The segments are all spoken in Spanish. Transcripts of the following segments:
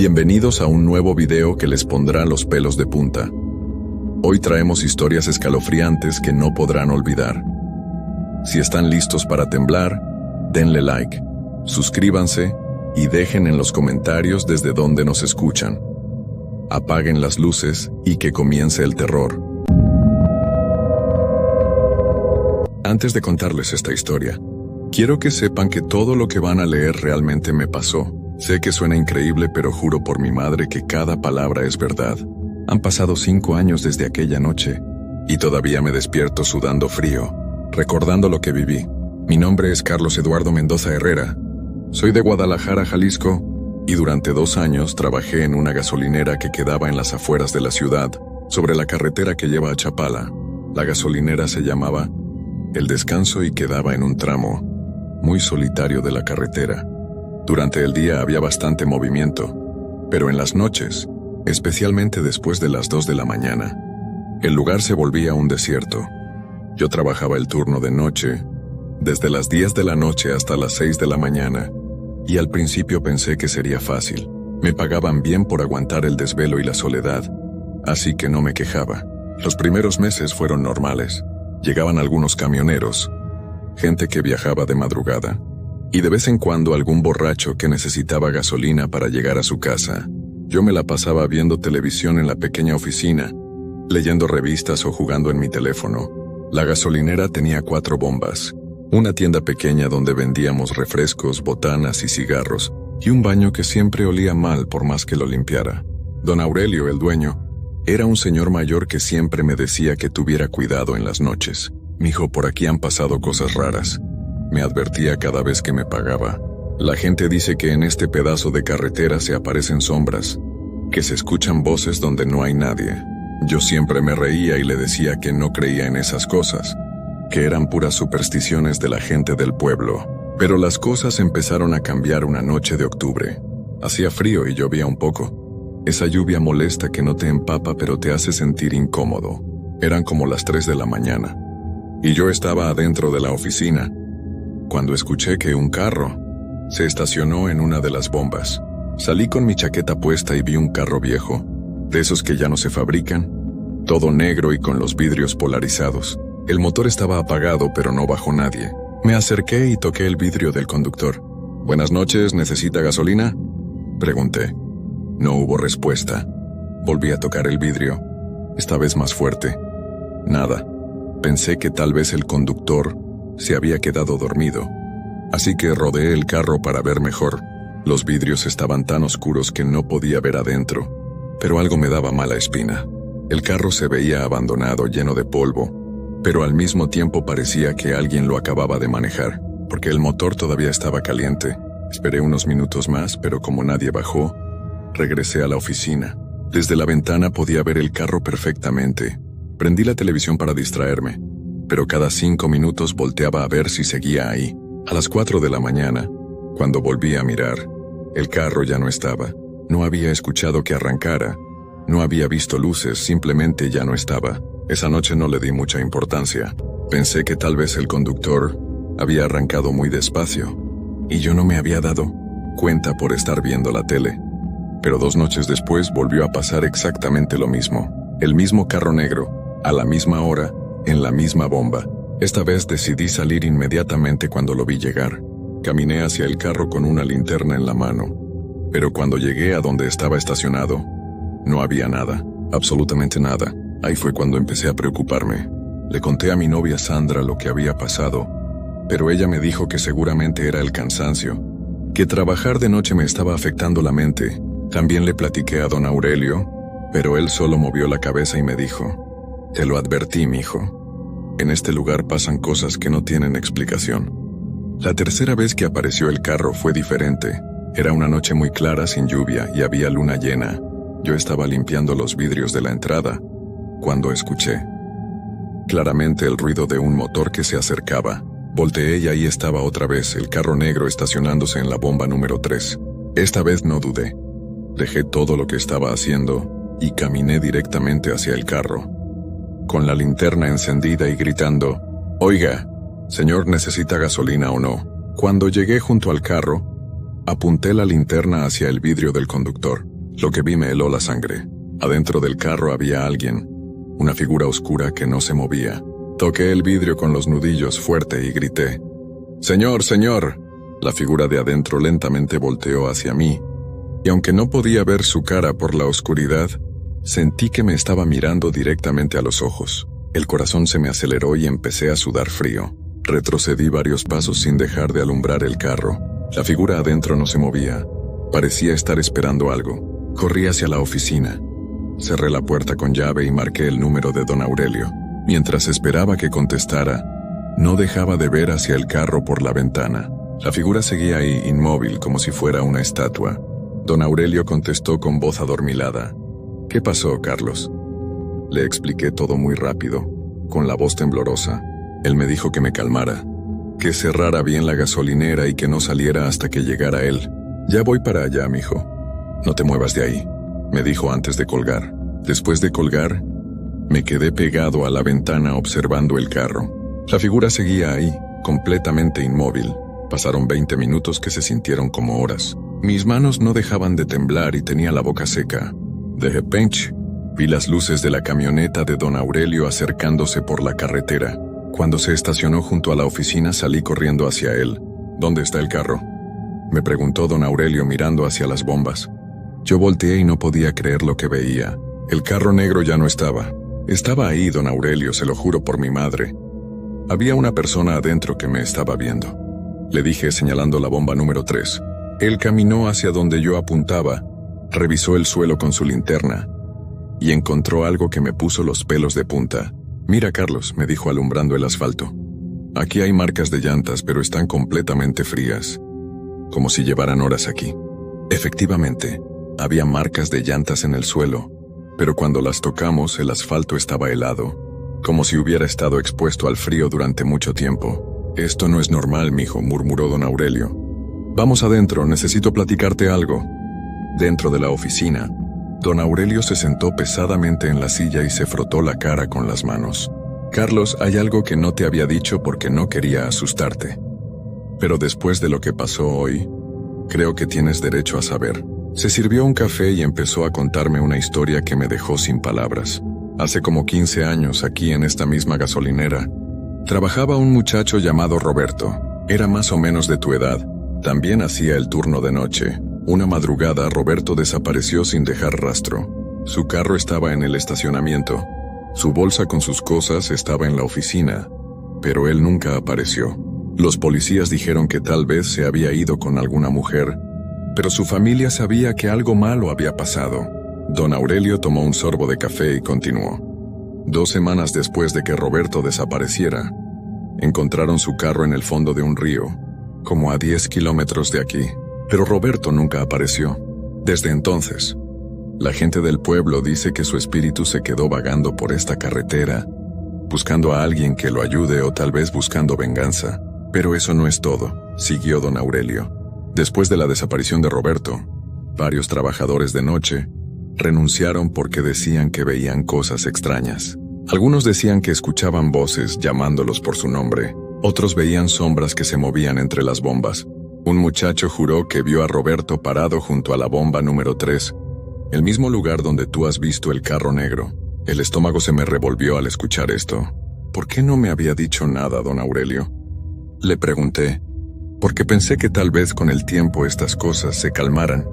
Bienvenidos a un nuevo video que les pondrá los pelos de punta. Hoy traemos historias escalofriantes que no podrán olvidar. Si están listos para temblar, denle like, suscríbanse y dejen en los comentarios desde dónde nos escuchan. Apaguen las luces y que comience el terror. Antes de contarles esta historia, quiero que sepan que todo lo que van a leer realmente me pasó. Sé que suena increíble, pero juro por mi madre que cada palabra es verdad. Han pasado 5 años desde aquella noche, y todavía me despierto sudando frío, recordando lo que viví. Mi nombre es Carlos Eduardo Mendoza Herrera. Soy de Guadalajara, Jalisco, y durante 2 años trabajé en una gasolinera que quedaba en las afueras de la ciudad, sobre la carretera que lleva a Chapala. La gasolinera se llamaba El Descanso y quedaba en un tramo muy solitario de la carretera. Durante el día había bastante movimiento, pero en las noches, especialmente después de las 2 de la mañana, el lugar se volvía un desierto. Yo trabajaba el turno de noche, desde las 10 de la noche hasta las 6 de la mañana, y al principio pensé que sería fácil. Me pagaban bien por aguantar el desvelo y la soledad, así que no me quejaba. Los primeros meses fueron normales. Llegaban algunos camioneros, gente que viajaba de madrugada, y de vez en cuando algún borracho que necesitaba gasolina para llegar a su casa. Yo me la pasaba viendo televisión en la pequeña oficina, leyendo revistas o jugando en mi teléfono. La gasolinera tenía 4 bombas, una tienda pequeña donde vendíamos refrescos, botanas y cigarros, y un baño que siempre olía mal por más que lo limpiara. Don Aurelio, el dueño, era un señor mayor que siempre me decía que tuviera cuidado en las noches. Mijo, por aquí han pasado cosas raras. Me advertía cada vez que me pagaba. La gente dice que en este pedazo de carretera se aparecen sombras, que se escuchan voces donde no hay nadie. Yo siempre me reía y le decía que no creía en esas cosas, que eran puras supersticiones de la gente del pueblo. Pero las cosas empezaron a cambiar una noche de octubre. Hacía frío y llovía un poco. Esa lluvia molesta que no te empapa pero te hace sentir incómodo. Eran como las 3 de la mañana, y yo estaba adentro de la oficina, cuando escuché que un carro se estacionó en una de las bombas. Salí con mi chaqueta puesta y vi un carro viejo, de esos que ya no se fabrican, todo negro y con los vidrios polarizados. El motor estaba apagado, pero no bajó nadie. Me acerqué y toqué el vidrio del conductor. «Buenas noches, ¿necesita gasolina?», pregunté. No hubo respuesta. Volví a tocar el vidrio, esta vez más fuerte. Nada. Pensé que tal vez el conductor se había quedado dormido, así que rodeé el carro para ver mejor. Los vidrios estaban tan oscuros que no podía ver adentro, pero algo me daba mala espina. El carro se veía abandonado, lleno de polvo, pero al mismo tiempo parecía que alguien lo acababa de manejar, porque el motor todavía estaba caliente. Esperé unos minutos más, pero como nadie bajó, regresé a la oficina. Desde la ventana podía ver el carro perfectamente. Prendí la televisión para distraerme, pero cada 5 minutos volteaba a ver si seguía ahí. A las 4 de la mañana, cuando volví a mirar, el carro ya no estaba. No había escuchado que arrancara, no había visto luces, simplemente ya no estaba. Esa noche no le di mucha importancia. Pensé que tal vez el conductor había arrancado muy despacio, y yo no me había dado cuenta por estar viendo la tele. Pero 2 noches después volvió a pasar exactamente lo mismo. El mismo carro negro, a la misma hora, en la misma bomba. Esta vez decidí salir inmediatamente cuando lo vi llegar. Caminé hacia el carro con una linterna en la mano. Pero cuando llegué a donde estaba estacionado, no había nada, absolutamente nada. Ahí fue cuando empecé a preocuparme. Le conté a mi novia Sandra lo que había pasado, pero ella me dijo que seguramente era el cansancio, que trabajar de noche me estaba afectando la mente. También le platiqué a don Aurelio, pero él solo movió la cabeza y me dijo: «Te lo advertí, mijo. En este lugar pasan cosas que no tienen explicación». La tercera vez que apareció el carro fue diferente. Era una noche muy clara, sin lluvia, y había luna llena. Yo estaba limpiando los vidrios de la entrada, cuando escuché claramente el ruido de un motor que se acercaba. Volteé y ahí estaba otra vez el carro negro estacionándose en la bomba número 3. Esta vez no dudé. Dejé todo lo que estaba haciendo y caminé directamente hacia el carro, con la linterna encendida y gritando: «Oiga, señor, ¿necesita gasolina o no?». Cuando llegué junto al carro, Apunté la linterna hacia el vidrio del conductor. Lo que vi me heló la sangre. Adentro del carro había alguien, una figura oscura que no se movía. Toqué el vidrio con los nudillos fuerte y grité: «¡Señor, señor!». La figura de adentro lentamente volteó hacia mí, y aunque no podía ver su cara por la oscuridad, sentí que me estaba mirando directamente a los ojos. El corazón se me aceleró y empecé a sudar frío. Retrocedí varios pasos sin dejar de alumbrar el carro. La figura adentro no se movía. Parecía estar esperando algo. Corrí hacia la oficina. Cerré la puerta con llave y marqué el número de don Aurelio. Mientras esperaba que contestara, no dejaba de ver hacia el carro por la ventana. La figura seguía ahí, inmóvil, como si fuera una estatua. Don Aurelio contestó con voz adormilada: «¿Qué pasó, Carlos?». Le expliqué todo muy rápido, con la voz temblorosa. Él me dijo que me calmara, que cerrara bien la gasolinera y que no saliera hasta que llegara él. «Ya voy para allá, mijo. No te muevas de ahí», me dijo antes de colgar. Después de colgar, me quedé pegado a la ventana observando el carro. La figura seguía ahí, completamente inmóvil. Pasaron 20 minutos que se sintieron como horas. Mis manos no dejaban de temblar y tenía la boca seca. De repente, vi las luces de la camioneta de don Aurelio acercándose por la carretera. Cuando se estacionó junto a la oficina, salí corriendo hacia él. «¿Dónde está el carro?», me preguntó don Aurelio mirando hacia las bombas. Yo volteé y no podía creer lo que veía. El carro negro ya no estaba. Estaba ahí, don Aurelio, se lo juro por mi madre. Había una persona adentro que me estaba viendo. Le dije señalando la bomba número 3. Él caminó hacia donde yo apuntaba, revisó el suelo con su linterna y encontró algo que me puso los pelos de punta. «Mira, Carlos», me dijo alumbrando el asfalto. «Aquí hay marcas de llantas, pero están completamente frías, como si llevaran horas aquí». Efectivamente, había marcas de llantas en el suelo, pero cuando las tocamos el asfalto estaba helado, como si hubiera estado expuesto al frío durante mucho tiempo. «Esto no es normal, mijo», murmuró don Aurelio. «Vamos adentro, necesito platicarte algo». Dentro de la oficina, don Aurelio se sentó pesadamente en la silla y se frotó la cara con las manos. «Carlos, hay algo que no te había dicho porque no quería asustarte. Pero después de lo que pasó hoy, creo que tienes derecho a saber». Se sirvió un café y empezó a contarme una historia que me dejó sin palabras. Hace como 15 años, aquí en esta misma gasolinera, trabajaba un muchacho llamado Roberto. Era más o menos de tu edad. También hacía el turno de noche. Una madrugada, Roberto desapareció sin dejar rastro. Su carro estaba en el estacionamiento. Su bolsa con sus cosas estaba en la oficina, pero él nunca apareció. Los policías dijeron que tal vez se había ido con alguna mujer, pero su familia sabía que algo malo había pasado. Don Aurelio tomó un sorbo de café y continuó. 2 semanas después de que Roberto desapareciera, encontraron su carro en el fondo de un río, como a 10 kilómetros de aquí. Pero Roberto nunca apareció. Desde entonces, la gente del pueblo dice que su espíritu se quedó vagando por esta carretera, buscando a alguien que lo ayude o tal vez buscando venganza. Pero eso no es todo, siguió don Aurelio. Después de la desaparición de Roberto, varios trabajadores de noche renunciaron porque decían que veían cosas extrañas. Algunos decían que escuchaban voces llamándolos por su nombre. Otros veían sombras que se movían entre las bombas. Un muchacho juró que vio a Roberto parado junto a la bomba número 3, el mismo lugar donde tú has visto el carro negro. El estómago se me revolvió al escuchar esto. ¿Por qué no me había dicho nada, don Aurelio?, le pregunté, porque pensé que tal vez con el tiempo estas cosas se calmaran,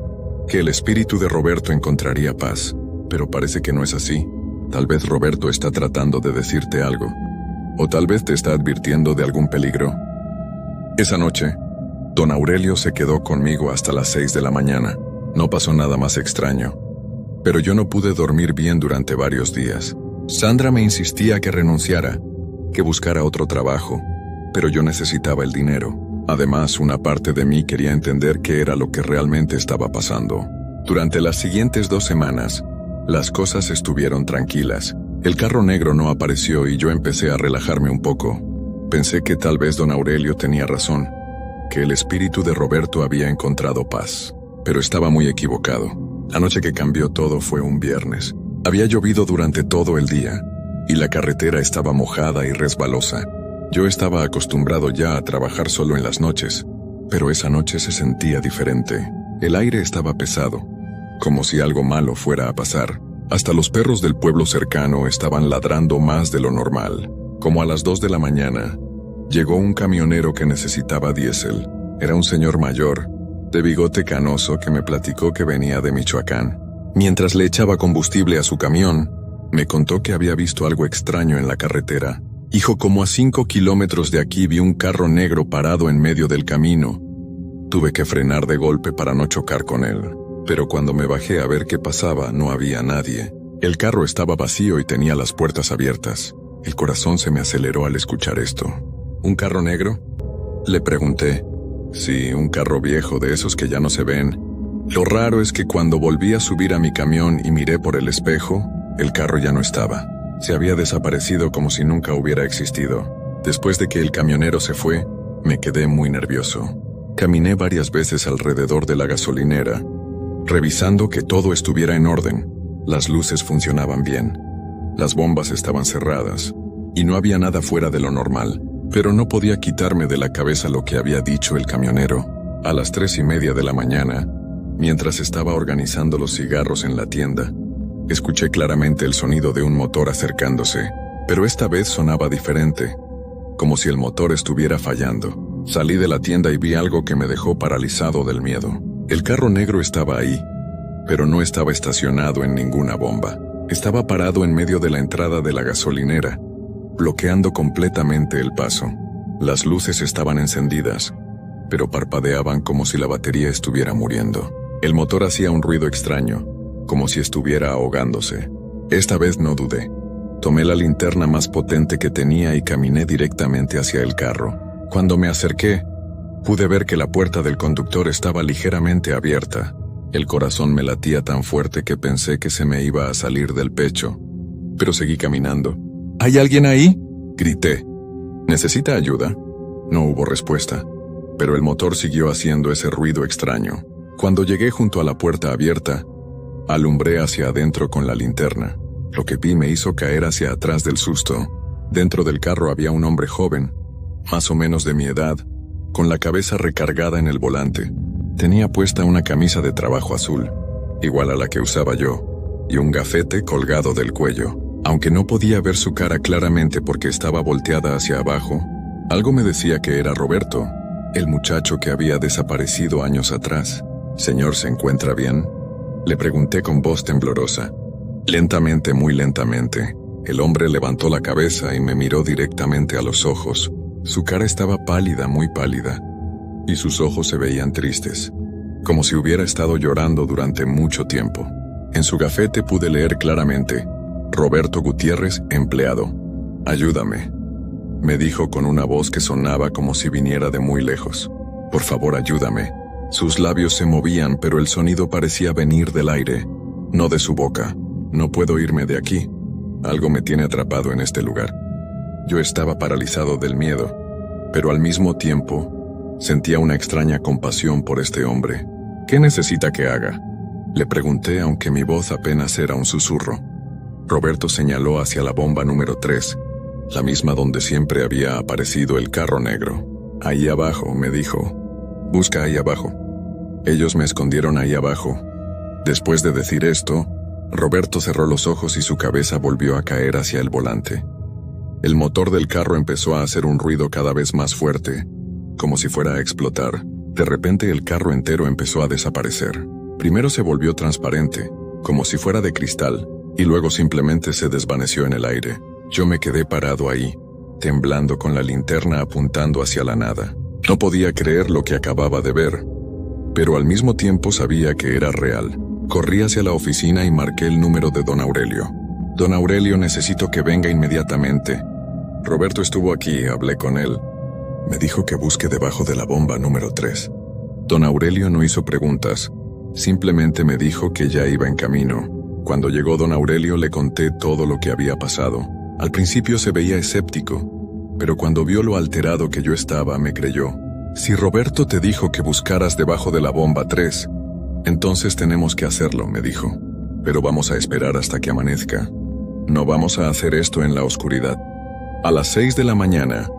que el espíritu de Roberto encontraría paz, pero parece que no es así. Tal vez Roberto está tratando de decirte algo, o tal vez te está advirtiendo de algún peligro. Esa noche, don Aurelio se quedó conmigo hasta las 6 de la mañana. No pasó nada más extraño, pero yo no pude dormir bien durante varios días. Sandra me insistía que renunciara, que buscara otro trabajo, pero yo necesitaba el dinero. Además, una parte de mí quería entender qué era lo que realmente estaba pasando. Durante las siguientes 2 semanas, las cosas estuvieron tranquilas. El carro negro no apareció y yo empecé a relajarme un poco. Pensé que tal vez don Aurelio tenía razón, que el espíritu de Roberto había encontrado paz. Pero estaba muy equivocado. La noche que cambió todo fue un viernes. Había llovido durante todo el día, y la carretera estaba mojada y resbalosa. Yo estaba acostumbrado ya a trabajar solo en las noches, Pero esa noche se sentía diferente. El aire estaba pesado, como si algo malo fuera a pasar. Hasta los perros del pueblo cercano estaban ladrando más de lo normal. Como a las 2 de la mañana, llegó un camionero que necesitaba diésel. Era un señor mayor, de bigote canoso, que me platicó que venía de Michoacán. Mientras le echaba combustible a su camión, me contó que había visto algo extraño en la carretera. Hijo, como a 5 kilómetros de aquí vi un carro negro parado en medio del camino. Tuve que frenar de golpe para no chocar con él. Pero cuando me bajé a ver qué pasaba, no había nadie. El carro estaba vacío y tenía las puertas abiertas. El corazón se me aceleró al escuchar esto. ¿Un carro negro?, le pregunté. Sí, un carro viejo, de esos que ya no se ven. Lo raro es que cuando volví a subir a mi camión y miré por el espejo, el carro ya no estaba. Se había desaparecido como si nunca hubiera existido. Después de que el camionero se fue, me quedé muy nervioso. Caminé varias veces alrededor de la gasolinera, revisando que todo estuviera en orden. Las luces funcionaban bien, las bombas estaban cerradas, y no había nada fuera de lo normal. Pero no podía quitarme de la cabeza lo que había dicho el camionero. A las 3:30 de la mañana, mientras estaba organizando los cigarros en la tienda, escuché claramente el sonido de un motor acercándose, pero esta vez sonaba diferente, como si el motor estuviera fallando. Salí de la tienda y vi algo que me dejó paralizado del miedo. El carro negro estaba ahí, pero no estaba estacionado en ninguna bomba. Estaba parado en medio de la entrada de la gasolinera, bloqueando completamente el paso. Las luces estaban encendidas, pero parpadeaban como si la batería estuviera muriendo. El motor hacía un ruido extraño, como si estuviera ahogándose. Esta vez no dudé. Tomé la linterna más potente que tenía y caminé directamente hacia el carro. Cuando me acerqué, pude ver que la puerta del conductor estaba ligeramente abierta. El corazón me latía tan fuerte que pensé que se me iba a salir del pecho, pero seguí caminando. ¿Hay alguien ahí?, grité. ¿Necesita ayuda? No hubo respuesta, pero el motor siguió haciendo ese ruido extraño. Cuando llegué junto a la puerta abierta, alumbré hacia adentro con la linterna. Lo que vi me hizo caer hacia atrás del susto. Dentro del carro había un hombre joven, más o menos de mi edad, con la cabeza recargada en el volante. Tenía puesta una camisa de trabajo azul, igual a la que usaba yo, y un gafete colgado del cuello. Aunque no podía ver su cara claramente porque estaba volteada hacia abajo, algo me decía que era Roberto, el muchacho que había desaparecido años atrás. «Señor, ¿se encuentra bien?», le pregunté con voz temblorosa. Lentamente, muy lentamente, el hombre levantó la cabeza y me miró directamente a los ojos. Su cara estaba pálida, muy pálida, y sus ojos se veían tristes, como si hubiera estado llorando durante mucho tiempo. En su gafete pude leer claramente: Roberto Gutiérrez, empleado. «Ayúdame», me dijo con una voz que sonaba como si viniera de muy lejos. «Por favor, ayúdame». Sus labios se movían, pero el sonido parecía venir del aire, no de su boca. «No puedo irme de aquí. Algo me tiene atrapado en este lugar». Yo estaba paralizado del miedo, pero al mismo tiempo sentía una extraña compasión por este hombre. «¿Qué necesita que haga?», le pregunté, aunque mi voz apenas era un susurro. Roberto señaló hacia la bomba número 3, la misma donde siempre había aparecido el carro negro. «Ahí abajo», me dijo. «Busca ahí abajo». Ellos me escondieron ahí abajo. Después de decir esto, Roberto cerró los ojos y su cabeza volvió a caer hacia el volante. El motor del carro empezó a hacer un ruido cada vez más fuerte, como si fuera a explotar. De repente el carro entero empezó a desaparecer. Primero se volvió transparente, como si fuera de cristal, y luego simplemente se desvaneció en el aire. Yo me quedé parado ahí, temblando con la linterna apuntando hacia la nada. No podía creer lo que acababa de ver, pero al mismo tiempo sabía que era real. Corrí hacia la oficina y marqué el número de don Aurelio. «Don Aurelio, necesito que venga inmediatamente. Roberto estuvo aquí, hablé con él. Me dijo que busque debajo de la bomba número 3. Don Aurelio no hizo preguntas, simplemente me dijo que ya iba en camino. Cuando llegó don Aurelio le conté todo lo que había pasado. Al principio se veía escéptico, pero cuando vio lo alterado que yo estaba, me creyó. «Si Roberto te dijo que buscaras debajo de la bomba 3, entonces tenemos que hacerlo», me dijo. «Pero vamos a esperar hasta que amanezca. No vamos a hacer esto en la oscuridad». A las 6 de la mañana,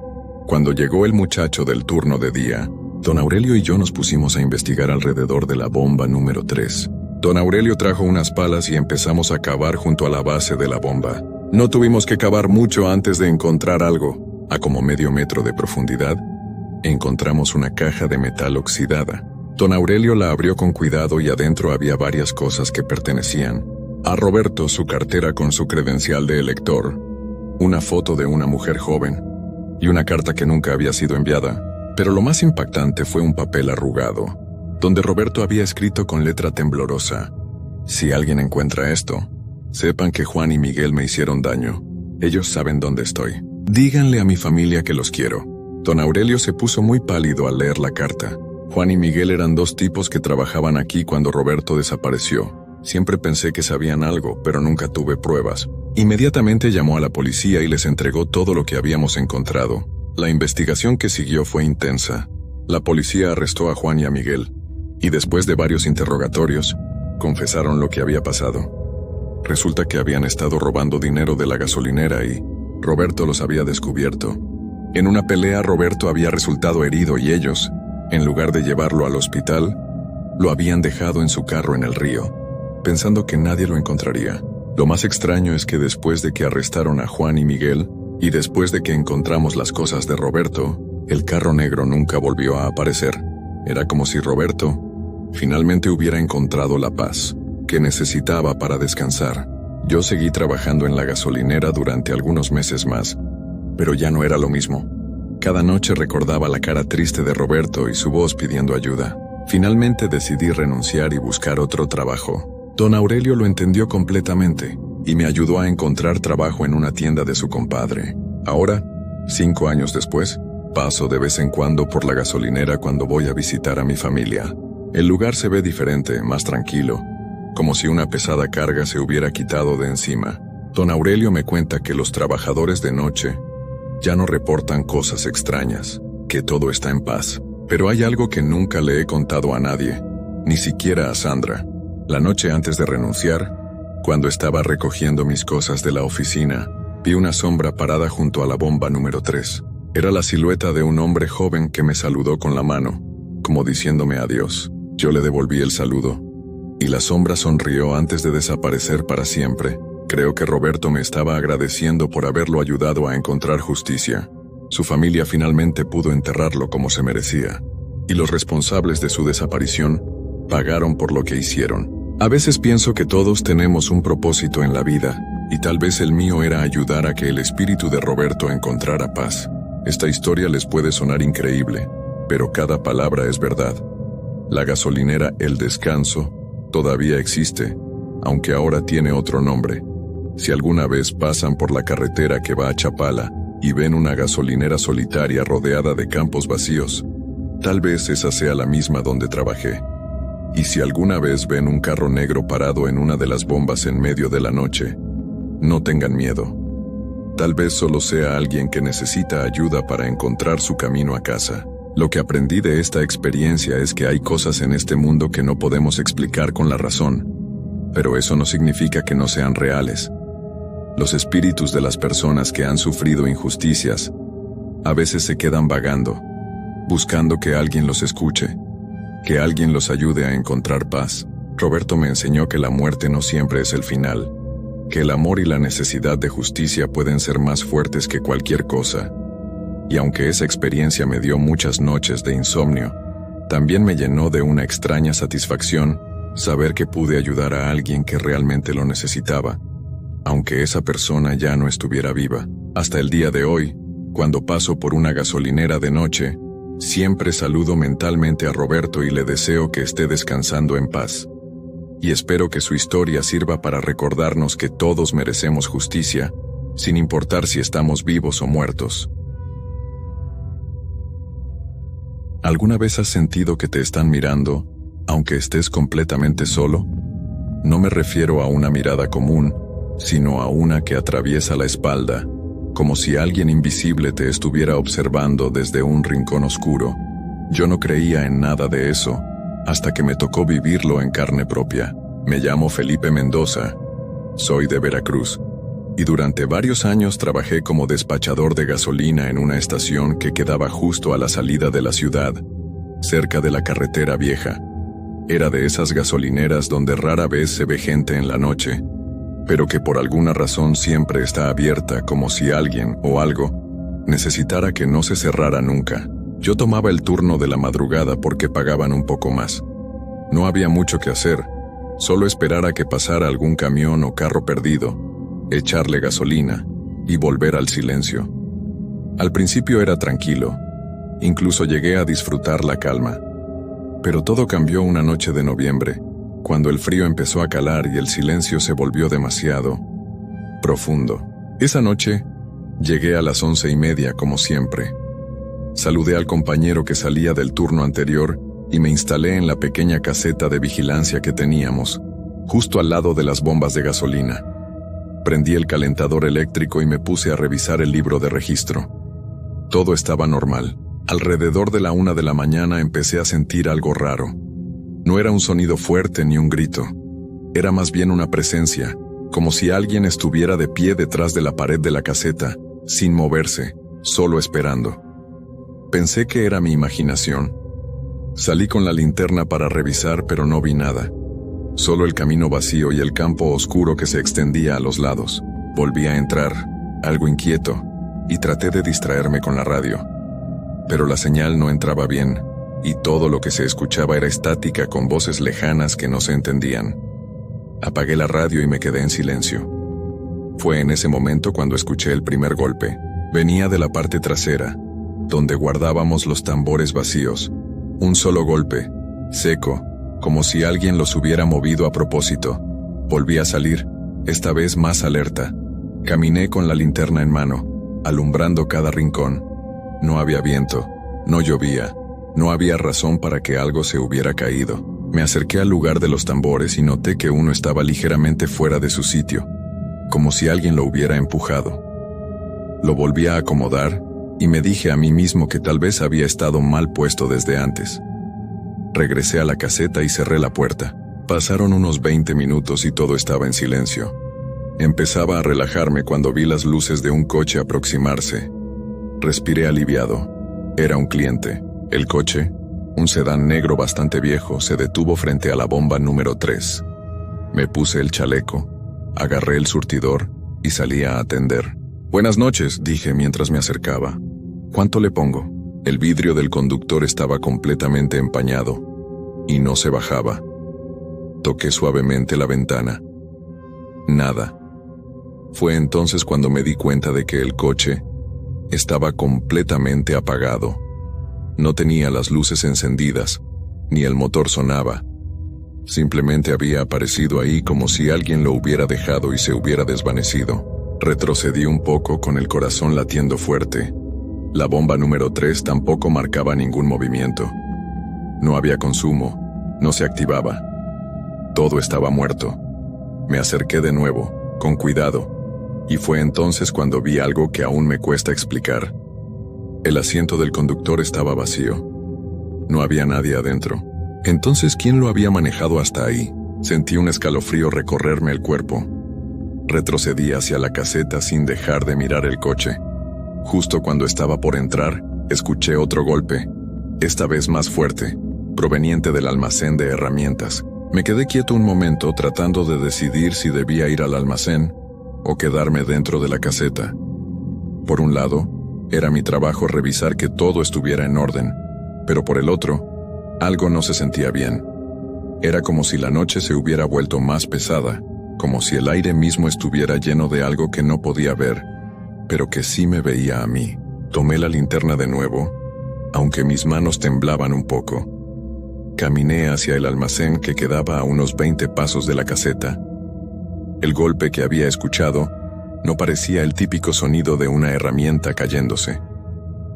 cuando llegó el muchacho del turno de día, Don Aurelio y yo nos pusimos a investigar alrededor de la bomba número 3. Don Aurelio trajo unas palas y empezamos a cavar junto a la base de la bomba. No tuvimos que cavar mucho antes de encontrar algo. A como medio metro de profundidad, encontramos una caja de metal oxidada. Don Aurelio la abrió con cuidado y adentro había varias cosas que pertenecían a Roberto: su cartera con su credencial de elector, una foto de una mujer joven y una carta que nunca había sido enviada. Pero lo más impactante fue un papel arrugado, donde Roberto había escrito con letra temblorosa: si alguien encuentra esto, sepan que Juan y Miguel me hicieron daño. Ellos saben dónde estoy. Díganle a mi familia que los quiero. Don Aurelio se puso muy pálido al leer la carta. Juan y Miguel eran dos tipos que trabajaban aquí cuando Roberto desapareció. Siempre pensé que sabían algo, pero nunca tuve pruebas. Inmediatamente llamó a la policía y les entregó todo lo que habíamos encontrado. La investigación que siguió fue intensa. La policía arrestó a Juan y a Miguel, y después de varios interrogatorios, confesaron lo que había pasado. Resulta que habían estado robando dinero de la gasolinera y Roberto los había descubierto. En una pelea, Roberto había resultado herido y ellos, en lugar de llevarlo al hospital, lo habían dejado en su carro en el río, pensando que nadie lo encontraría. Lo más extraño es que después de que arrestaron a Juan y Miguel, y después de que encontramos las cosas de Roberto, el carro negro nunca volvió a aparecer. Era como si Roberto finalmente hubiera encontrado la paz que necesitaba para descansar. Yo seguí trabajando en la gasolinera durante algunos meses más, pero ya no era lo mismo. Cada noche recordaba la cara triste de Roberto y su voz pidiendo ayuda. Finalmente decidí renunciar y buscar otro trabajo. Don Aurelio lo entendió completamente y me ayudó a encontrar trabajo en una tienda de su compadre. Ahora, 5 años después, paso de vez en cuando por la gasolinera cuando voy a visitar a mi familia. El lugar se ve diferente, más tranquilo, como si una pesada carga se hubiera quitado de encima. Don Aurelio me cuenta que los trabajadores de noche ya no reportan cosas extrañas, que todo está en paz. Pero hay algo que nunca le he contado a nadie, ni siquiera a Sandra. La noche antes de renunciar, cuando estaba recogiendo mis cosas de la oficina, vi una sombra parada junto a la bomba número 3. Era la silueta de un hombre joven que me saludó con la mano, como diciéndome adiós. Yo le devolví el saludo, y la sombra sonrió antes de desaparecer para siempre. Creo que Roberto me estaba agradeciendo por haberlo ayudado a encontrar justicia. Su familia finalmente pudo enterrarlo como se merecía, y los responsables de su desaparición pagaron por lo que hicieron. A veces pienso que todos tenemos un propósito en la vida, y tal vez el mío era ayudar a que el espíritu de Roberto encontrara paz. Esta historia les puede sonar increíble, pero cada palabra es verdad. La gasolinera El Descanso todavía existe, aunque ahora tiene otro nombre. Si alguna vez pasan por la carretera que va a Chapala y ven una gasolinera solitaria rodeada de campos vacíos, tal vez esa sea la misma donde trabajé. Y si alguna vez ven un carro negro parado en una de las bombas en medio de la noche, no tengan miedo. Tal vez solo sea alguien que necesita ayuda para encontrar su camino a casa. Lo que aprendí de esta experiencia es que hay cosas en este mundo que no podemos explicar con la razón, pero eso no significa que no sean reales. Los espíritus de las personas que han sufrido injusticias a veces se quedan vagando, buscando que alguien los escuche, que alguien los ayude a encontrar paz. Roberto me enseñó que la muerte no siempre es el final, que el amor y la necesidad de justicia pueden ser más fuertes que cualquier cosa. Y aunque esa experiencia me dio muchas noches de insomnio, también me llenó de una extraña satisfacción saber que pude ayudar a alguien que realmente lo necesitaba, aunque esa persona ya no estuviera viva. Hasta el día de hoy, cuando paso por una gasolinera de noche, siempre saludo mentalmente a Roberto y le deseo que esté descansando en paz. Y espero que su historia sirva para recordarnos que todos merecemos justicia, sin importar si estamos vivos o muertos. ¿Alguna vez has sentido que te están mirando, aunque estés completamente solo? No me refiero a una mirada común, sino a una que atraviesa la espalda, como si alguien invisible te estuviera observando desde un rincón oscuro. Yo no creía en nada de eso, hasta que me tocó vivirlo en carne propia. Me llamo Felipe Mendoza, soy de Veracruz, y durante varios años trabajé como despachador de gasolina en una estación que quedaba justo a la salida de la ciudad. cerca de la carretera vieja. Era de esas gasolineras donde rara vez se ve gente en la noche, pero que por alguna razón siempre está abierta, como si alguien o algo necesitara que no se cerrara nunca. Yo tomaba el turno de la madrugada porque pagaban un poco más. No había mucho que hacer, solo esperar a que pasara algún camión o carro perdido, echarle gasolina y volver al silencio. Al principio era tranquilo, incluso llegué a disfrutar la calma. Pero todo cambió una noche de noviembre, cuando el frío empezó a calar y el silencio se volvió demasiado profundo. Esa noche, llegué a las 11:30 como siempre. Saludé al compañero que salía del turno anterior y me instalé en la pequeña caseta de vigilancia que teníamos, justo al lado de las bombas de gasolina. Prendí el calentador eléctrico y me puse a revisar el libro de registro. Todo estaba normal. Alrededor de la 1 de la mañana empecé a sentir algo raro. No era un sonido fuerte ni un grito. Era más bien una presencia, como si alguien estuviera de pie detrás de la pared de la caseta, sin moverse, solo esperando. Pensé que era mi imaginación. Salí con la linterna para revisar, pero no vi nada. Solo el camino vacío y el campo oscuro que se extendía a los lados. Volví a entrar, algo inquieto, y traté de distraerme con la radio. Pero la señal no entraba bien, y todo lo que se escuchaba era estática con voces lejanas que no se entendían. Apagué la radio y me quedé en silencio. Fue en ese momento cuando escuché el primer golpe. Venía de la parte trasera, donde guardábamos los tambores vacíos. Un solo golpe, seco, como si alguien los hubiera movido a propósito. Volví a salir, esta vez más alerta. Caminé con la linterna en mano, alumbrando cada rincón. No había viento, no llovía, no había razón para que algo se hubiera caído. Me acerqué al lugar de los tambores y noté que uno estaba ligeramente fuera de su sitio, como si alguien lo hubiera empujado. Lo volví a acomodar y me dije a mí mismo que tal vez había estado mal puesto desde antes. Regresé a la caseta y cerré la puerta. Pasaron unos 20 minutos y todo estaba en silencio. Empezaba a relajarme cuando vi las luces de un coche aproximarse. Respiré aliviado. Era un cliente. El coche, un sedán negro bastante viejo, se detuvo frente a la bomba número 3. Me puse el chaleco, agarré el surtidor y salí a atender. «Buenas noches», dije mientras me acercaba. «¿Cuánto le pongo?» El vidrio del conductor estaba completamente empañado y no se bajaba. Toqué suavemente la ventana. Nada. Fue entonces cuando me di cuenta de que el coche estaba completamente apagado. No tenía las luces encendidas, ni el motor sonaba. Simplemente había aparecido ahí como si alguien lo hubiera dejado y se hubiera desvanecido. Retrocedí un poco con el corazón latiendo fuerte. La bomba número 3 tampoco marcaba ningún movimiento. No había consumo, no se activaba. Todo estaba muerto. Me acerqué de nuevo, con cuidado, y fue entonces cuando vi algo que aún me cuesta explicar. El asiento del conductor estaba vacío. No había nadie adentro. Entonces, ¿quién lo había manejado hasta ahí? Sentí un escalofrío recorrerme el cuerpo. Retrocedí hacia la caseta sin dejar de mirar el coche. Justo cuando estaba por entrar, escuché otro golpe, esta vez más fuerte, proveniente del almacén de herramientas. Me quedé quieto un momento tratando de decidir si debía ir al almacén o quedarme dentro de la caseta. Por un lado, era mi trabajo revisar que todo estuviera en orden, pero por el otro, algo no se sentía bien. Era como si la noche se hubiera vuelto más pesada, como si el aire mismo estuviera lleno de algo que no podía ver, pero que sí me veía a mí. Tomé la linterna de nuevo, aunque mis manos temblaban un poco. Caminé hacia el almacén que quedaba a unos 20 pasos de la caseta. El golpe que había escuchado no parecía el típico sonido de una herramienta cayéndose.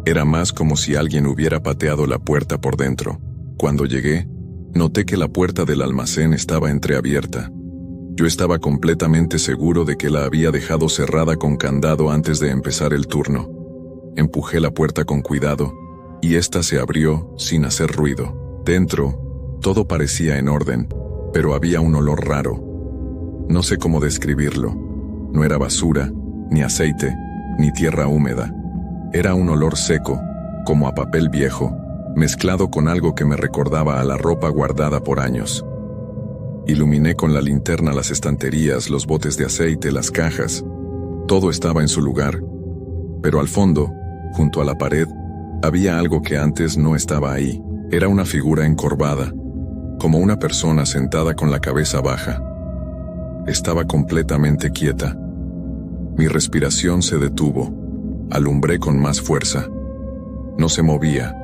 Era más como si alguien hubiera pateado la puerta por dentro. Cuando llegué, noté que la puerta del almacén estaba entreabierta. Yo estaba completamente seguro de que la había dejado cerrada con candado antes de empezar el turno. Empujé la puerta con cuidado, y ésta se abrió sin hacer ruido. Dentro, todo parecía en orden, pero había un olor raro. No sé cómo describirlo. No era basura, ni aceite, ni tierra húmeda. Era un olor seco, como a papel viejo, mezclado con algo que me recordaba a la ropa guardada por años. Iluminé con la linterna las estanterías, los botes de aceite, las cajas. Todo estaba en su lugar. Pero al fondo, junto a la pared, había algo que antes no estaba ahí. Era una figura encorvada, como una persona sentada con la cabeza baja. Estaba completamente quieta. Mi respiración se detuvo. Alumbré con más fuerza. No se movía.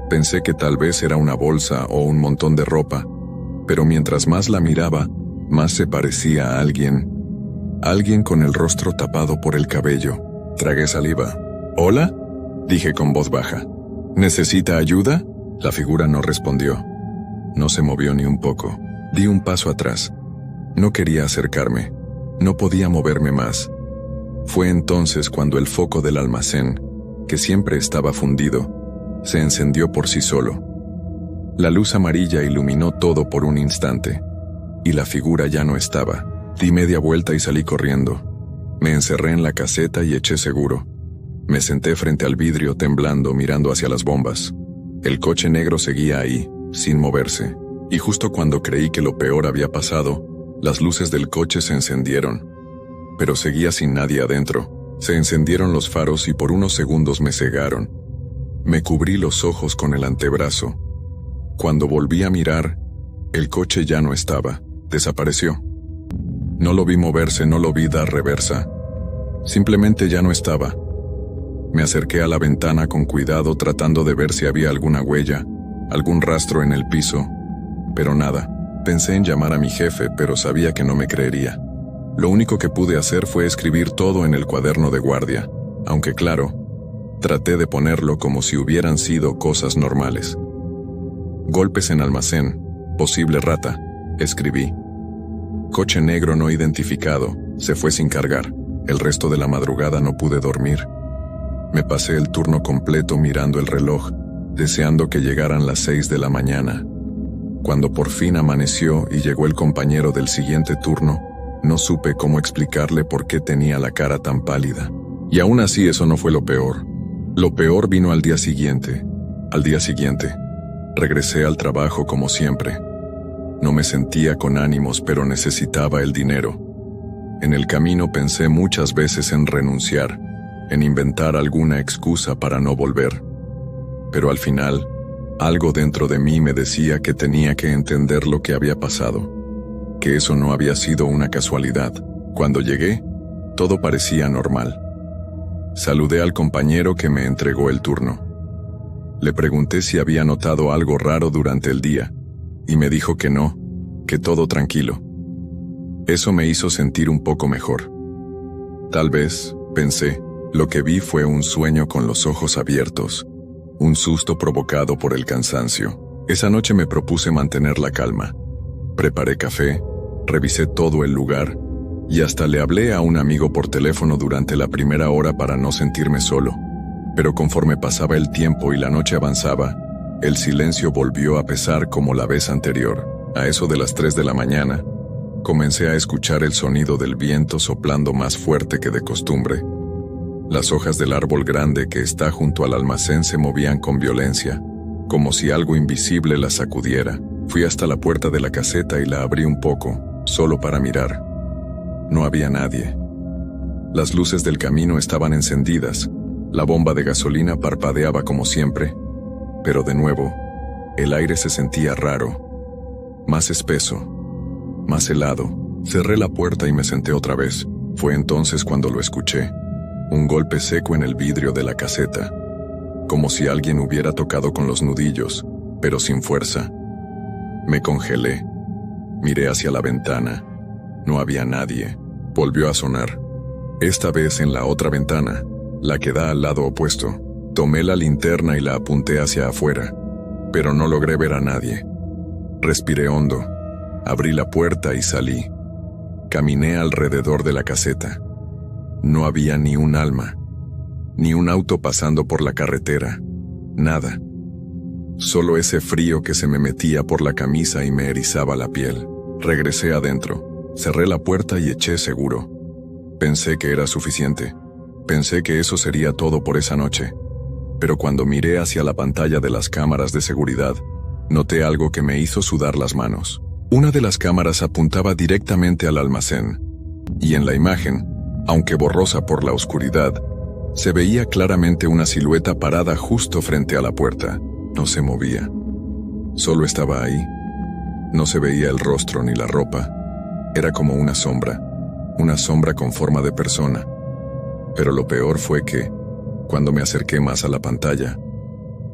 Pensé que tal vez era una bolsa o un montón de ropa, pero mientras más la miraba, más se parecía a alguien. Alguien con el rostro tapado por el cabello. Tragué saliva. ¿Hola?, dije con voz baja. ¿Necesita ayuda? La figura no respondió. No se movió ni un poco. Di un paso atrás. No quería acercarme. No podía moverme más. Fue entonces cuando el foco del almacén, que siempre estaba fundido, se encendió por sí solo. La luz amarilla iluminó todo por un instante, y la figura ya no estaba. Di media vuelta y salí corriendo. Me encerré en la caseta y eché seguro. Me senté frente al vidrio temblando, mirando hacia las bombas. El coche negro seguía ahí, sin moverse, y justo cuando creí que lo peor había pasado, las luces del coche se encendieron. Pero seguía sin nadie adentro. Se encendieron los faros y por unos segundos me cegaron. Me cubrí los ojos con el antebrazo. Cuando volví a mirar, el coche ya no estaba, desapareció. No lo vi moverse, no lo vi dar reversa. Simplemente ya no estaba. Me acerqué a la ventana con cuidado tratando de ver si había alguna huella, algún rastro en el piso, pero nada. Pensé en llamar a mi jefe, pero sabía que no me creería. Lo único que pude hacer fue escribir todo en el cuaderno de guardia, aunque claro, traté de ponerlo como si hubieran sido cosas normales. Golpes en almacén, posible rata, escribí. Coche negro no identificado, se fue sin cargar. El resto de la madrugada no pude dormir. Me pasé el turno completo mirando el reloj, deseando que llegaran las 6 de la mañana. Cuando por fin amaneció y llegó el compañero del siguiente turno, no supe cómo explicarle por qué tenía la cara tan pálida. Y aún así eso no fue lo peor. Lo peor vino al día siguiente. Al día siguiente, regresé al trabajo como siempre. No me sentía con ánimos, pero necesitaba el dinero. En el camino pensé muchas veces en renunciar, en inventar alguna excusa para no volver. Pero al final, algo dentro de mí me decía que tenía que entender lo que había pasado, que eso no había sido una casualidad. Cuando llegué, todo parecía normal. Saludé al compañero que me entregó el turno. Le pregunté si había notado algo raro durante el día, y me dijo que no, que todo tranquilo. Eso me hizo sentir un poco mejor. Tal vez, pensé, lo que vi fue un sueño con los ojos abiertos, un susto provocado por el cansancio. Esa noche me propuse mantener la calma. Preparé café, revisé todo el lugar, y hasta le hablé a un amigo por teléfono durante la primera hora para no sentirme solo. Pero conforme pasaba el tiempo y la noche avanzaba, el silencio volvió a pesar como la vez anterior. A eso de las 3 de la mañana, comencé a escuchar el sonido del viento soplando más fuerte que de costumbre. Las hojas del árbol grande que está junto al almacén se movían con violencia, como si algo invisible las sacudiera. Fui hasta la puerta de la caseta y la abrí un poco, solo para mirar. No había nadie. Las luces del camino estaban encendidas, la bomba de gasolina parpadeaba como siempre, pero de nuevo, el aire se sentía raro, más espeso, más helado. Cerré la puerta y me senté otra vez. Fue entonces cuando lo escuché. Un golpe seco en el vidrio de la caseta, como si alguien hubiera tocado con los nudillos, pero sin fuerza. Me congelé. Miré hacia la ventana. No había nadie. Volvió a sonar. Esta vez en la otra ventana, la que da al lado opuesto. Tomé la linterna y la apunté hacia afuera, pero no logré ver a nadie. Respiré hondo. Abrí la puerta y salí. Caminé alrededor de la caseta. No había ni un alma, ni un auto pasando por la carretera, nada. Solo ese frío que se me metía por la camisa y me erizaba la piel. Regresé adentro, cerré la puerta y eché seguro. Pensé que era suficiente. Pensé que eso sería todo por esa noche. pero cuando miré hacia la pantalla de las cámaras de seguridad, noté algo que me hizo sudar las manos. Una de las cámaras apuntaba directamente al almacén, y en la imagen, aunque borrosa por la oscuridad, se veía claramente una silueta parada justo frente a la puerta. No se movía. Solo estaba ahí. No se veía el rostro ni la ropa. Era como una sombra con forma de persona. Pero lo peor fue que, cuando me acerqué más a la pantalla,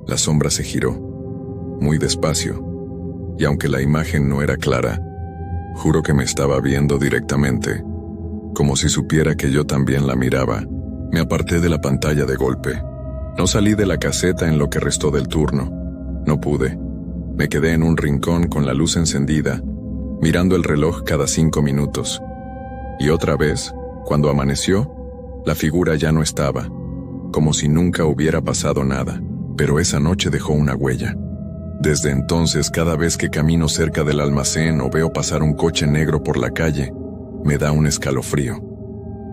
la sombra se giró, muy despacio, y aunque la imagen no era clara, juro que me estaba viendo directamente, como si supiera que yo también la miraba. Me aparté de la pantalla de golpe. No salí de la caseta en lo que restó del turno. No pude. Me quedé en un rincón con la luz encendida, mirando el reloj cada 5 minutos. Y otra vez, cuando amaneció, la figura ya no estaba, como si nunca hubiera pasado nada, pero esa noche dejó una huella. Desde entonces, cada vez que camino cerca del almacén o veo pasar un coche negro por la calle, me da un escalofrío,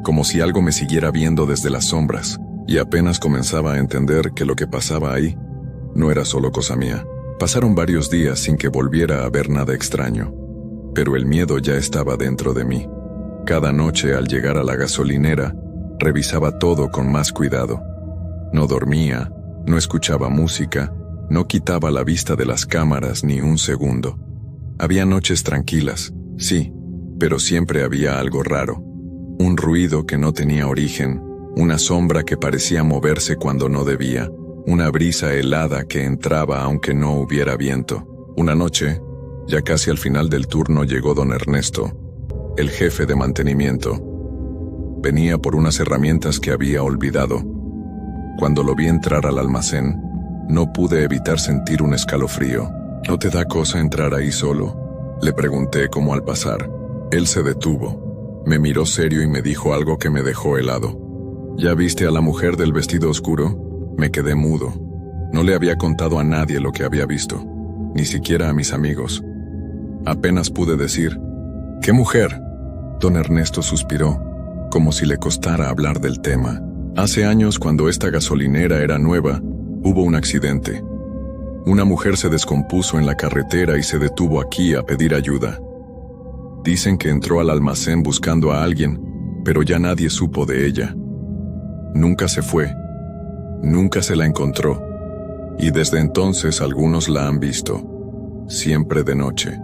como si algo me siguiera viendo desde las sombras, y apenas comenzaba a entender que lo que pasaba ahí no era solo cosa mía. Pasaron varios días sin que volviera a ver nada extraño, pero el miedo ya estaba dentro de mí. Cada noche, al llegar a la gasolinera, revisaba todo con más cuidado. No dormía, no escuchaba música, no quitaba la vista de las cámaras ni un segundo. Había noches tranquilas, sí, pero siempre había algo raro. Un ruido que no tenía origen, una sombra que parecía moverse cuando no debía, una brisa helada que entraba aunque no hubiera viento. Una noche, ya casi al final del turno, llegó don Ernesto, el jefe de mantenimiento. Venía por unas herramientas que había olvidado. Cuando lo vi entrar al almacén, no pude evitar sentir un escalofrío. ¿No te da cosa entrar ahí solo?, le pregunté como al pasar. Él se detuvo, me miró serio y me dijo algo que me dejó helado. ¿Ya viste a la mujer del vestido oscuro? Me quedé mudo. No le había contado a nadie lo que había visto, ni siquiera a mis amigos. Apenas pude decir, ¿qué mujer? Don Ernesto suspiró, como si le costara hablar del tema. Hace años, cuando esta gasolinera era nueva, hubo un accidente. Una mujer se descompuso en la carretera y se detuvo aquí a pedir ayuda. Dicen que entró al almacén buscando a alguien, pero ya nadie supo de ella. Nunca se fue, nunca se la encontró, y desde entonces algunos la han visto. Siempre de noche,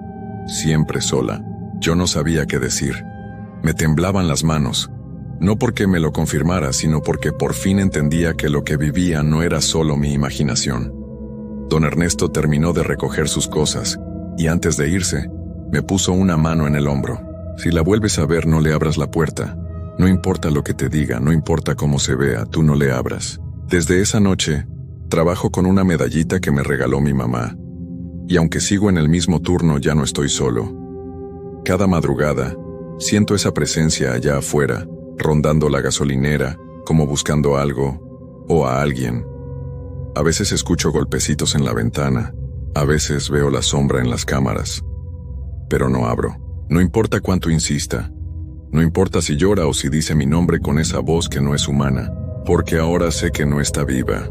siempre sola. Yo no sabía qué decir. Me temblaban las manos. No porque me lo confirmara, sino porque por fin entendía que lo que vivía no era solo mi imaginación. Don Ernesto terminó de recoger sus cosas, y antes de irse, me puso una mano en el hombro. Si la vuelves a ver, no le abras la puerta. No importa lo que te diga, no importa cómo se vea, tú no le abras. Desde esa noche, trabajo con una medallita que me regaló mi mamá. Y aunque sigo en el mismo turno, ya no estoy solo. Cada madrugada, siento esa presencia allá afuera, rondando la gasolinera, como buscando algo o a alguien. A veces escucho golpecitos en la ventana, a veces veo la sombra en las cámaras. Pero no abro. No importa cuánto insista. No importa si llora o si dice mi nombre con esa voz que no es humana, porque ahora sé que no está viva,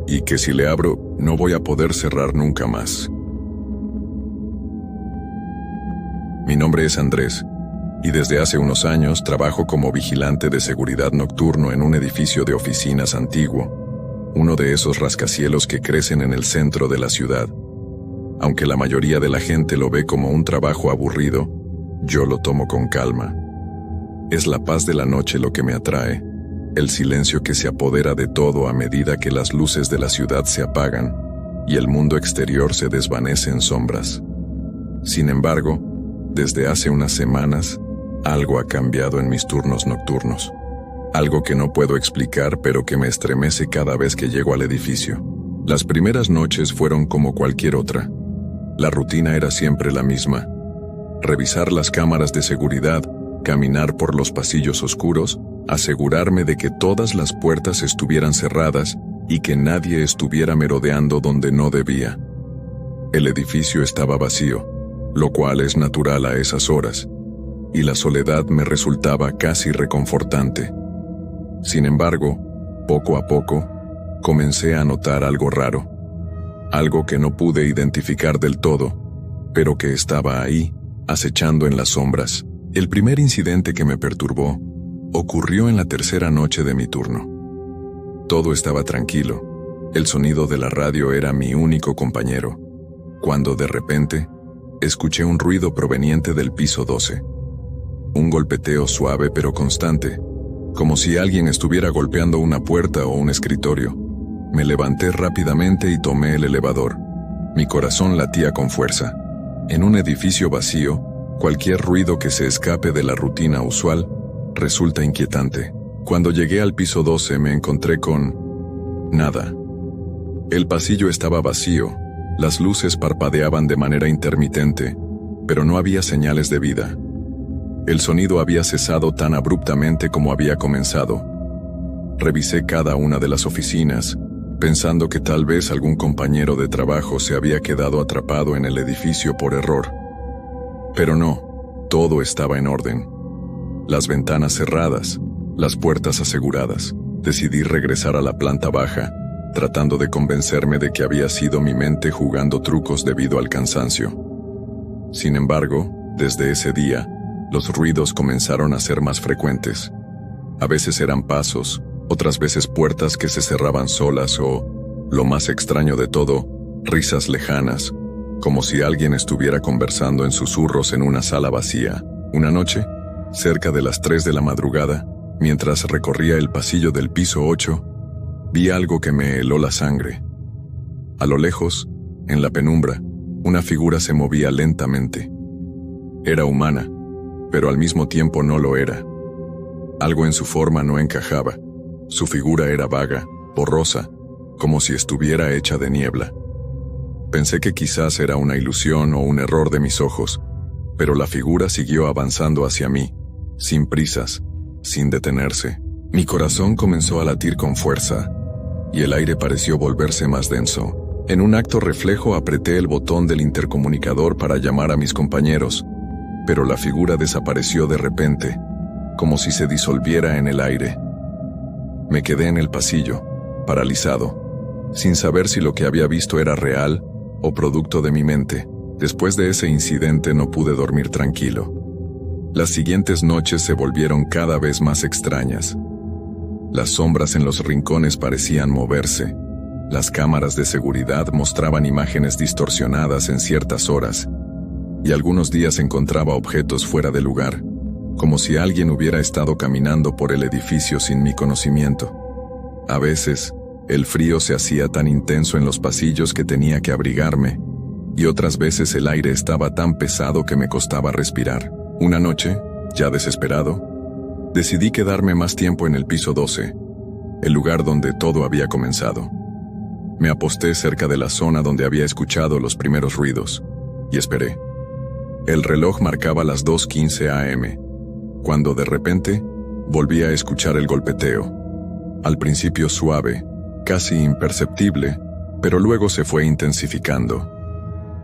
y que si le abro, no voy a poder cerrar nunca más. Mi nombre es Andrés, y desde hace unos años trabajo como vigilante de seguridad nocturno en un edificio de oficinas antiguo, uno de esos rascacielos que crecen en el centro de la ciudad. Aunque la mayoría de la gente lo ve como un trabajo aburrido, yo lo tomo con calma. Es la paz de la noche lo que me atrae, el silencio que se apodera de todo a medida que las luces de la ciudad se apagan y el mundo exterior se desvanece en sombras. Sin embargo, desde hace unas semanas, algo ha cambiado en mis turnos nocturnos. Algo que no puedo explicar, pero que me estremece cada vez que llego al edificio. Las primeras noches fueron como cualquier otra. La rutina era siempre la misma. Revisar las cámaras de seguridad, caminar por los pasillos oscuros, asegurarme de que todas las puertas estuvieran cerradas y que nadie estuviera merodeando donde no debía. El edificio estaba vacío, lo cual es natural a esas horas, y la soledad me resultaba casi reconfortante. Sin embargo, poco a poco, comencé a notar algo raro, algo que no pude identificar del todo, pero que estaba ahí, acechando en las sombras. El primer incidente que me perturbó ocurrió en la tercera noche de mi turno. Todo estaba tranquilo, el sonido de la radio era mi único compañero, cuando de repente escuché un ruido proveniente del piso 12. Un golpeteo suave pero constante, como si alguien estuviera golpeando una puerta o un escritorio. Me levanté rápidamente y tomé el elevador. Mi corazón latía con fuerza. En un edificio vacío, cualquier ruido que se escape de la rutina usual resulta inquietante. Cuando llegué al piso 12 me encontré con nada. El pasillo estaba vacío, las luces parpadeaban de manera intermitente, pero no había señales de vida. El sonido había cesado tan abruptamente como había comenzado. Revisé cada una de las oficinas, pensando que tal vez algún compañero de trabajo se había quedado atrapado en el edificio por error. Pero no, todo estaba en orden. Las ventanas cerradas, las puertas aseguradas. Decidí regresar a la planta baja, tratando de convencerme de que había sido mi mente jugando trucos debido al cansancio. Sin embargo, desde ese día, los ruidos comenzaron a ser más frecuentes. A veces eran pasos, otras veces puertas que se cerraban solas o, lo más extraño de todo, risas lejanas, como si alguien estuviera conversando en susurros en una sala vacía. Una noche, cerca de las 3 de la madrugada, mientras recorría el pasillo del piso 8, vi algo que me heló la sangre. A lo lejos, en la penumbra, una figura se movía lentamente. Era humana, pero al mismo tiempo no lo era. Algo en su forma no encajaba. Su figura era vaga, borrosa, como si estuviera hecha de niebla. Pensé que quizás era una ilusión o un error de mis ojos, pero la figura siguió avanzando hacia mí, sin prisas, sin detenerse. Mi corazón comenzó a latir con fuerza, y el aire pareció volverse más denso. En un acto reflejo apreté el botón del intercomunicador para llamar a mis compañeros, pero la figura desapareció de repente, como si se disolviera en el aire. Me quedé en el pasillo, paralizado, sin saber si lo que había visto era real o producto de mi mente. Después de ese incidente no pude dormir tranquilo. Las siguientes noches se volvieron cada vez más extrañas. Las sombras en los rincones parecían moverse. Las cámaras de seguridad mostraban imágenes distorsionadas en ciertas horas, y algunos días encontraba objetos fuera de lugar, como si alguien hubiera estado caminando por el edificio sin mi conocimiento. A veces, el frío se hacía tan intenso en los pasillos que tenía que abrigarme, y otras veces el aire estaba tan pesado que me costaba respirar. Una noche, ya desesperado, decidí quedarme más tiempo en el piso 12, el lugar donde todo había comenzado. Me aposté cerca de la zona donde había escuchado los primeros ruidos, y esperé. El reloj marcaba las 2:15 a.m., cuando de repente volví a escuchar el golpeteo. Al principio suave, casi imperceptible, pero luego se fue intensificando.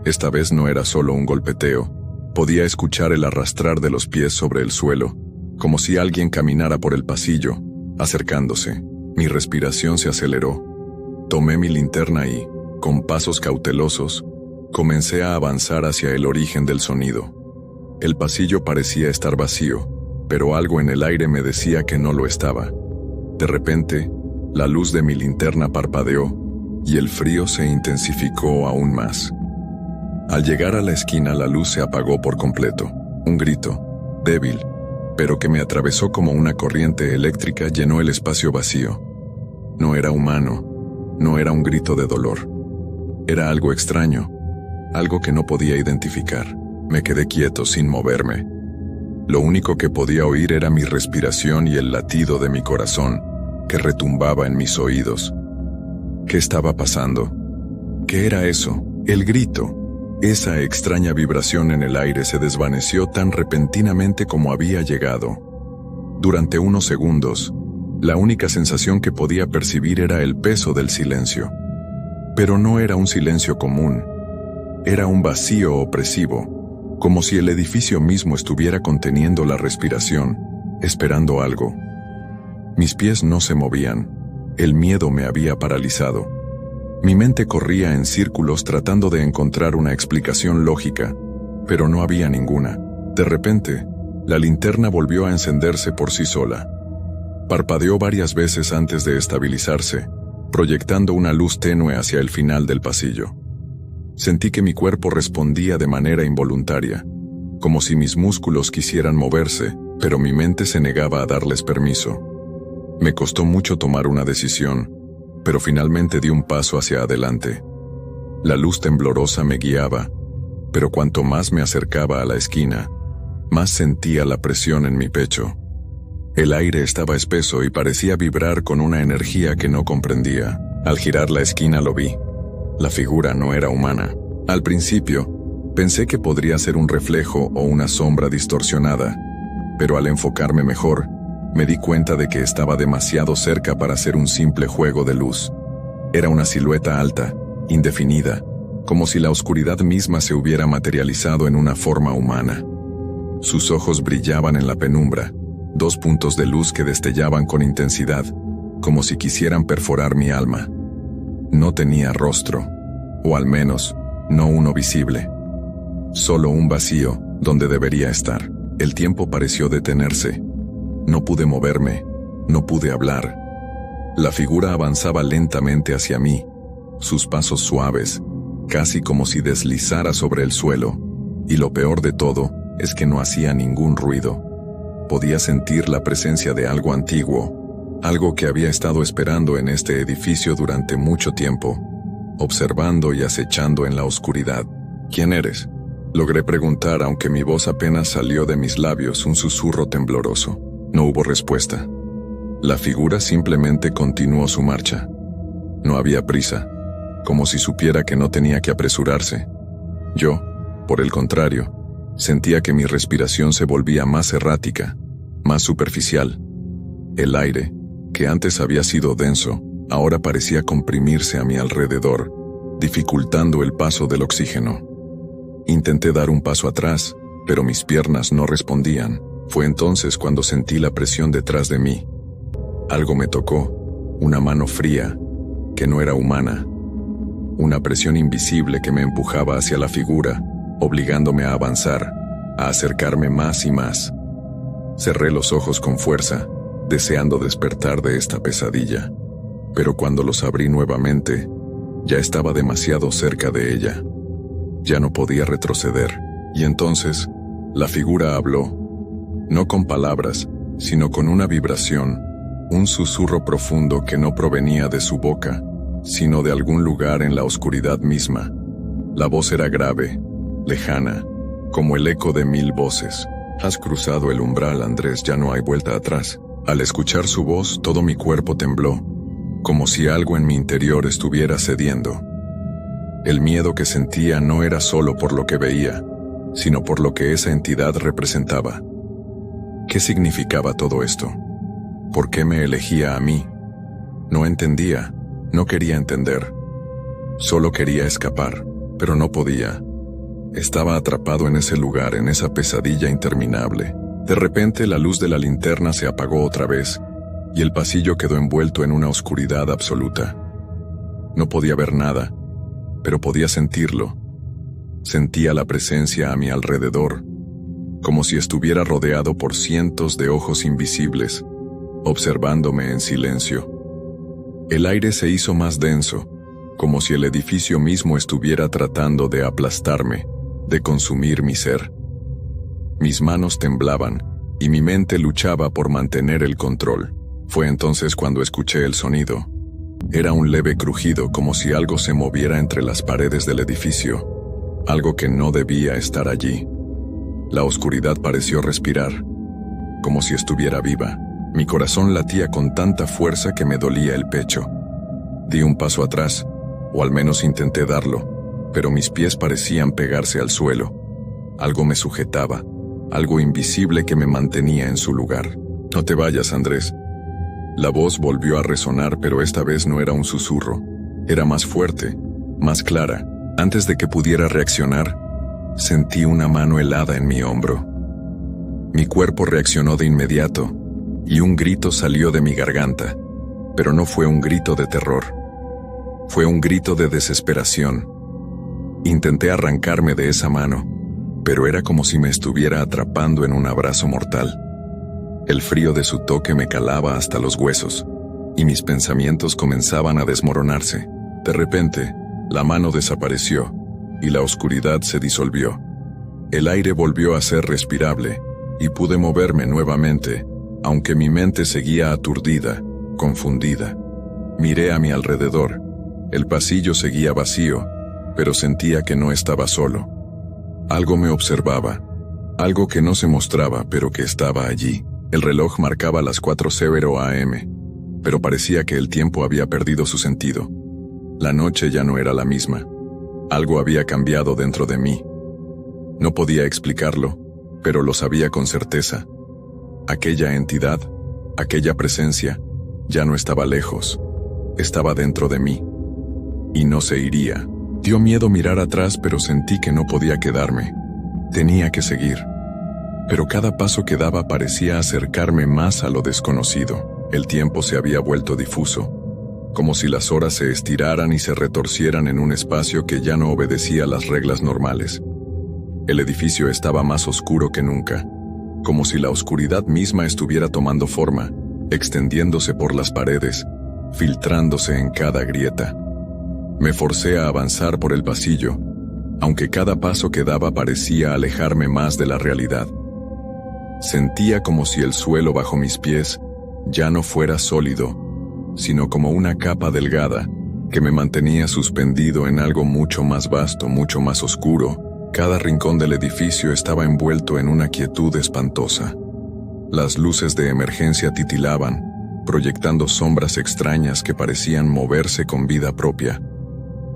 Esta vez no era solo un golpeteo, podía escuchar el arrastrar de los pies sobre el suelo, como si alguien caminara por el pasillo, acercándose. Mi respiración se aceleró. Tomé mi linterna y, con pasos cautelosos, comencé a avanzar hacia el origen del sonido. El pasillo parecía estar vacío, pero algo en el aire me decía que no lo estaba. De repente, la luz de mi linterna parpadeó, y el frío se intensificó aún más. Al llegar a la esquina, la luz se apagó por completo. Un grito, débil, pero que me atravesó como una corriente eléctrica, llenó el espacio vacío. No era humano, no era un grito de dolor. Era algo extraño, algo que no podía identificar. Me quedé quieto sin moverme. Lo único que podía oír era mi respiración y el latido de mi corazón, que retumbaba en mis oídos. ¿Qué estaba pasando? ¿Qué era eso? El grito. Esa extraña vibración en el aire se desvaneció tan repentinamente como había llegado. Durante unos segundos, la única sensación que podía percibir era el peso del silencio. Pero no era un silencio común. Era un vacío opresivo, como si el edificio mismo estuviera conteniendo la respiración, esperando algo. Mis pies no se movían, El miedo me había paralizado. Mi mente corría en círculos tratando de encontrar una explicación lógica, pero no había ninguna. De repente, la linterna volvió a encenderse por sí sola. Parpadeó varias veces antes de estabilizarse, proyectando una luz tenue hacia el final del pasillo. Sentí que mi cuerpo respondía de manera involuntaria, como si mis músculos quisieran moverse, pero mi mente se negaba a darles permiso. Me costó mucho tomar una decisión, pero finalmente di un paso hacia adelante. La luz temblorosa me guiaba, pero cuanto más me acercaba a la esquina, más sentía la presión en mi pecho. El aire estaba espeso y parecía vibrar con una energía que no comprendía. Al girar la esquina lo vi. La figura no era humana. Al principio, pensé que podría ser un reflejo o una sombra distorsionada, pero al enfocarme mejor, me di cuenta de que estaba demasiado cerca para ser un simple juego de luz. Era una silueta alta, indefinida, como si la oscuridad misma se hubiera materializado en una forma humana. Sus ojos brillaban en la penumbra, 2 puntos de luz que destellaban con intensidad, como si quisieran perforar mi alma. No tenía rostro, o al menos, no uno visible. Solo un vacío, donde debería estar. El tiempo pareció detenerse. No pude moverme, no pude hablar. La figura avanzaba lentamente hacia mí, sus pasos suaves, casi como si deslizara sobre el suelo, y lo peor de todo es que no hacía ningún ruido. Podía sentir la presencia de algo antiguo, algo que había estado esperando en este edificio durante mucho tiempo, observando y acechando en la oscuridad. ¿Quién eres?, logré preguntar, aunque mi voz apenas salió de mis labios, un susurro tembloroso. No hubo respuesta. La figura simplemente continuó su marcha. No había prisa, como si supiera que no tenía que apresurarse. Yo, por el contrario, sentía que mi respiración se volvía más errática, más superficial. El aire, que antes había sido denso, ahora parecía comprimirse a mi alrededor, dificultando el paso del oxígeno. Intenté dar un paso atrás, pero mis piernas no respondían. Fue entonces cuando sentí la presión detrás de mí. Algo me tocó, una mano fría, que no era humana. Una presión invisible que me empujaba hacia la figura, obligándome a avanzar, a acercarme más y más. Cerré los ojos con fuerza, deseando despertar de esta pesadilla. Pero cuando los abrí nuevamente, ya estaba demasiado cerca de ella. Ya no podía retroceder, y entonces, la figura habló. No con palabras, sino con una vibración, un susurro profundo que no provenía de su boca, sino de algún lugar en la oscuridad misma. La voz era grave, lejana, como el eco de 1000 voces. Has cruzado el umbral, Andrés, ya no hay vuelta atrás. Al escuchar su voz, todo mi cuerpo tembló, como si algo en mi interior estuviera cediendo. El miedo que sentía no era solo por lo que veía, sino por lo que esa entidad representaba. ¿Qué significaba todo esto? ¿Por qué me elegía a mí? No entendía, no quería entender. Solo quería escapar, pero no podía. Estaba atrapado en ese lugar, en esa pesadilla interminable. De repente la luz de la linterna se apagó otra vez, y el pasillo quedó envuelto en una oscuridad absoluta. No podía ver nada, pero podía sentirlo. Sentía la presencia a mi alrededor, como si estuviera rodeado por cientos de ojos invisibles, observándome en silencio. El aire se hizo más denso, como si el edificio mismo estuviera tratando de aplastarme, de consumir mi ser. Mis manos temblaban, y mi mente luchaba por mantener el control. Fue entonces cuando escuché el sonido. Era un leve crujido, como si algo se moviera entre las paredes del edificio, algo que no debía estar allí. La oscuridad pareció respirar, como si estuviera viva. Mi corazón latía con tanta fuerza que me dolía el pecho. Di un paso atrás, o al menos intenté darlo, pero mis pies parecían pegarse al suelo. Algo me sujetaba, algo invisible que me mantenía en su lugar. No te vayas, Andrés. La voz volvió a resonar, pero esta vez no era un susurro. Era más fuerte, más clara. Antes de que pudiera reaccionar, sentí una mano helada en mi hombro. Mi cuerpo reaccionó de inmediato, y un grito salió de mi garganta. Pero no fue un grito de terror. Fue un grito de desesperación. Intenté arrancarme de esa mano, pero era como si me estuviera atrapando en un abrazo mortal. El frío de su toque me calaba hasta los huesos, y mis pensamientos comenzaban a desmoronarse. De repente, la mano desapareció, y la oscuridad se disolvió. El aire volvió a ser respirable, y pude moverme nuevamente, aunque mi mente seguía aturdida, confundida. Miré a mi alrededor. El pasillo seguía vacío, pero sentía que no estaba solo. Algo me observaba, algo que no se mostraba, pero que estaba allí. El reloj marcaba las 4:00 AM, pero parecía que el tiempo había perdido su sentido. La noche ya no era la misma. Algo había cambiado dentro de mí. No podía explicarlo, pero lo sabía con certeza. Aquella entidad, aquella presencia, ya no estaba lejos. Estaba dentro de mí. Y no se iría. Dio miedo mirar atrás, pero sentí que no podía quedarme. Tenía que seguir. Pero cada paso que daba parecía acercarme más a lo desconocido. El tiempo se había vuelto difuso, como si las horas se estiraran y se retorcieran en un espacio que ya no obedecía las reglas normales. El edificio estaba más oscuro que nunca, como si la oscuridad misma estuviera tomando forma, extendiéndose por las paredes, filtrándose en cada grieta. Me forcé a avanzar por el pasillo, aunque cada paso que daba parecía alejarme más de la realidad. Sentía como si el suelo bajo mis pies ya no fuera sólido, sino como una capa delgada que me mantenía suspendido en algo mucho más vasto, mucho más oscuro. Cada rincón del edificio estaba envuelto en una quietud espantosa. Las luces de emergencia titilaban, proyectando sombras extrañas que parecían moverse con vida propia.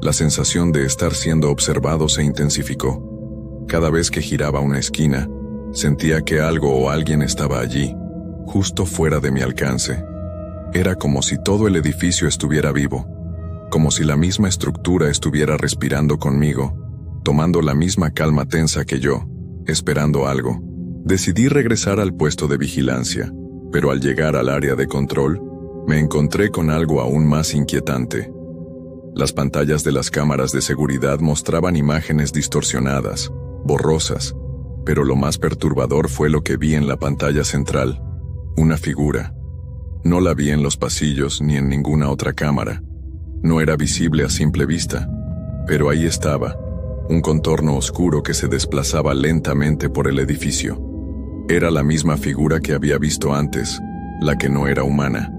La sensación de estar siendo observado se intensificó. Cada vez que giraba una esquina, sentía que algo o alguien estaba allí, justo fuera de mi alcance. Era como si todo el edificio estuviera vivo, como si la misma estructura estuviera respirando conmigo, tomando la misma calma tensa que yo, esperando algo. Decidí regresar al puesto de vigilancia, pero al llegar al área de control, me encontré con algo aún más inquietante. Las pantallas de las cámaras de seguridad mostraban imágenes distorsionadas, borrosas, pero lo más perturbador fue lo que vi en la pantalla central, una figura. No la vi en los pasillos ni en ninguna otra cámara. No era visible a simple vista, pero ahí estaba, un contorno oscuro que se desplazaba lentamente por el edificio. Era la misma figura que había visto antes, la que no era humana.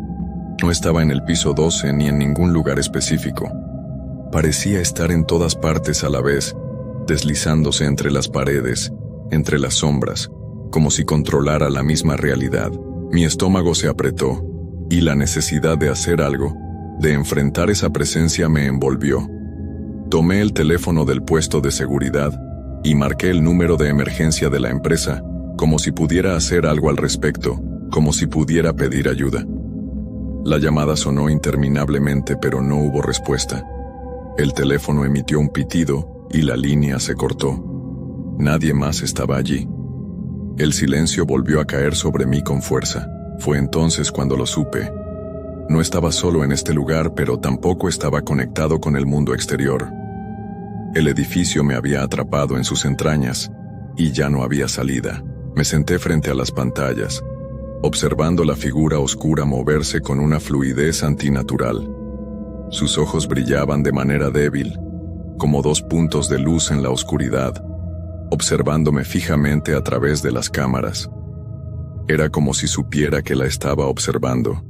No estaba en el piso 12 ni en ningún lugar específico. Parecía estar en todas partes a la vez, deslizándose entre las paredes, entre las sombras, como si controlara la misma realidad. Mi estómago se apretó, y la necesidad de hacer algo, de enfrentar esa presencia me envolvió. Tomé el teléfono del puesto de seguridad y marqué el número de emergencia de la empresa, como si pudiera hacer algo al respecto, como si pudiera pedir ayuda. La llamada sonó interminablemente, pero no hubo respuesta. El teléfono emitió un pitido y la línea se cortó. Nadie más estaba allí. El silencio volvió a caer sobre mí con fuerza. Fue entonces cuando lo supe. No estaba solo en este lugar, pero tampoco estaba conectado con el mundo exterior. El edificio me había atrapado en sus entrañas, y ya no había salida. Me senté frente a las pantallas, observando la figura oscura moverse con una fluidez antinatural. Sus ojos brillaban de manera débil, como dos puntos de luz en la oscuridad, observándome fijamente a través de las cámaras. Era como si supiera que la estaba observando,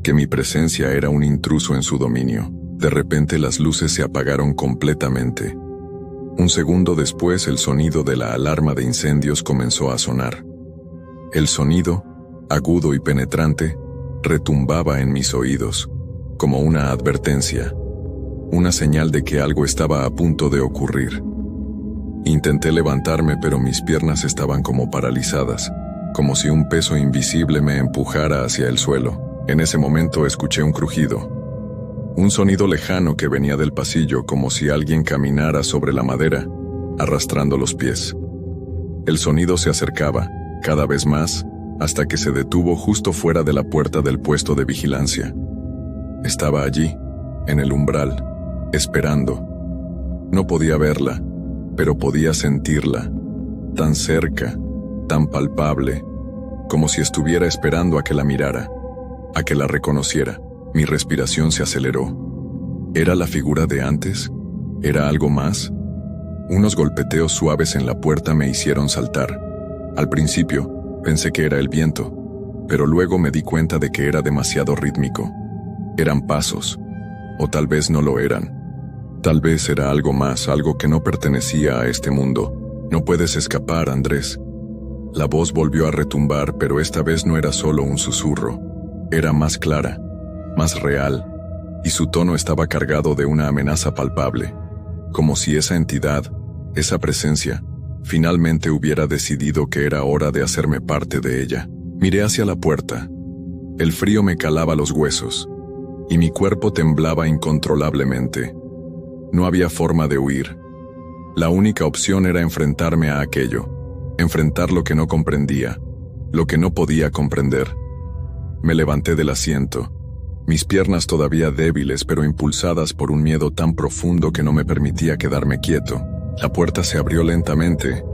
que mi presencia era un intruso en su dominio. De repente las luces se apagaron completamente. Un segundo después el sonido de la alarma de incendios comenzó a sonar. El sonido, agudo y penetrante, retumbaba en mis oídos, como una advertencia, una señal de que algo estaba a punto de ocurrir. Intenté levantarme, pero mis piernas estaban como paralizadas, como si un peso invisible me empujara hacia el suelo. En ese momento escuché un crujido, un sonido lejano que venía del pasillo, como si alguien caminara sobre la madera, arrastrando los pies. El sonido se acercaba, cada vez más, hasta que se detuvo justo fuera de la puerta del puesto de vigilancia. Estaba allí, en el umbral, esperando. No podía verla, pero podía sentirla, tan cerca, tan palpable, como si estuviera esperando a que la mirara, a que la reconociera. Mi respiración se aceleró. ¿Era la figura de antes? ¿Era algo más? Unos golpeteos suaves en la puerta me hicieron saltar. Al principio, pensé que era el viento, pero luego me di cuenta de que era demasiado rítmico. Eran pasos, o tal vez no lo eran. Tal vez era algo más, algo que no pertenecía a este mundo. No puedes escapar, Andrés. La voz volvió a retumbar, pero esta vez no era solo un susurro. Era más clara, más real, y su tono estaba cargado de una amenaza palpable, como si esa entidad, esa presencia, finalmente hubiera decidido que era hora de hacerme parte de ella. Miré hacia la puerta. El frío me calaba los huesos, y mi cuerpo temblaba incontrolablemente. No había forma de huir. La única opción era enfrentarme a aquello, enfrentar lo que no comprendía, lo que no podía comprender. Me levanté del asiento, mis piernas todavía débiles pero impulsadas por un miedo tan profundo que no me permitía quedarme quieto. La puerta se abrió lentamente,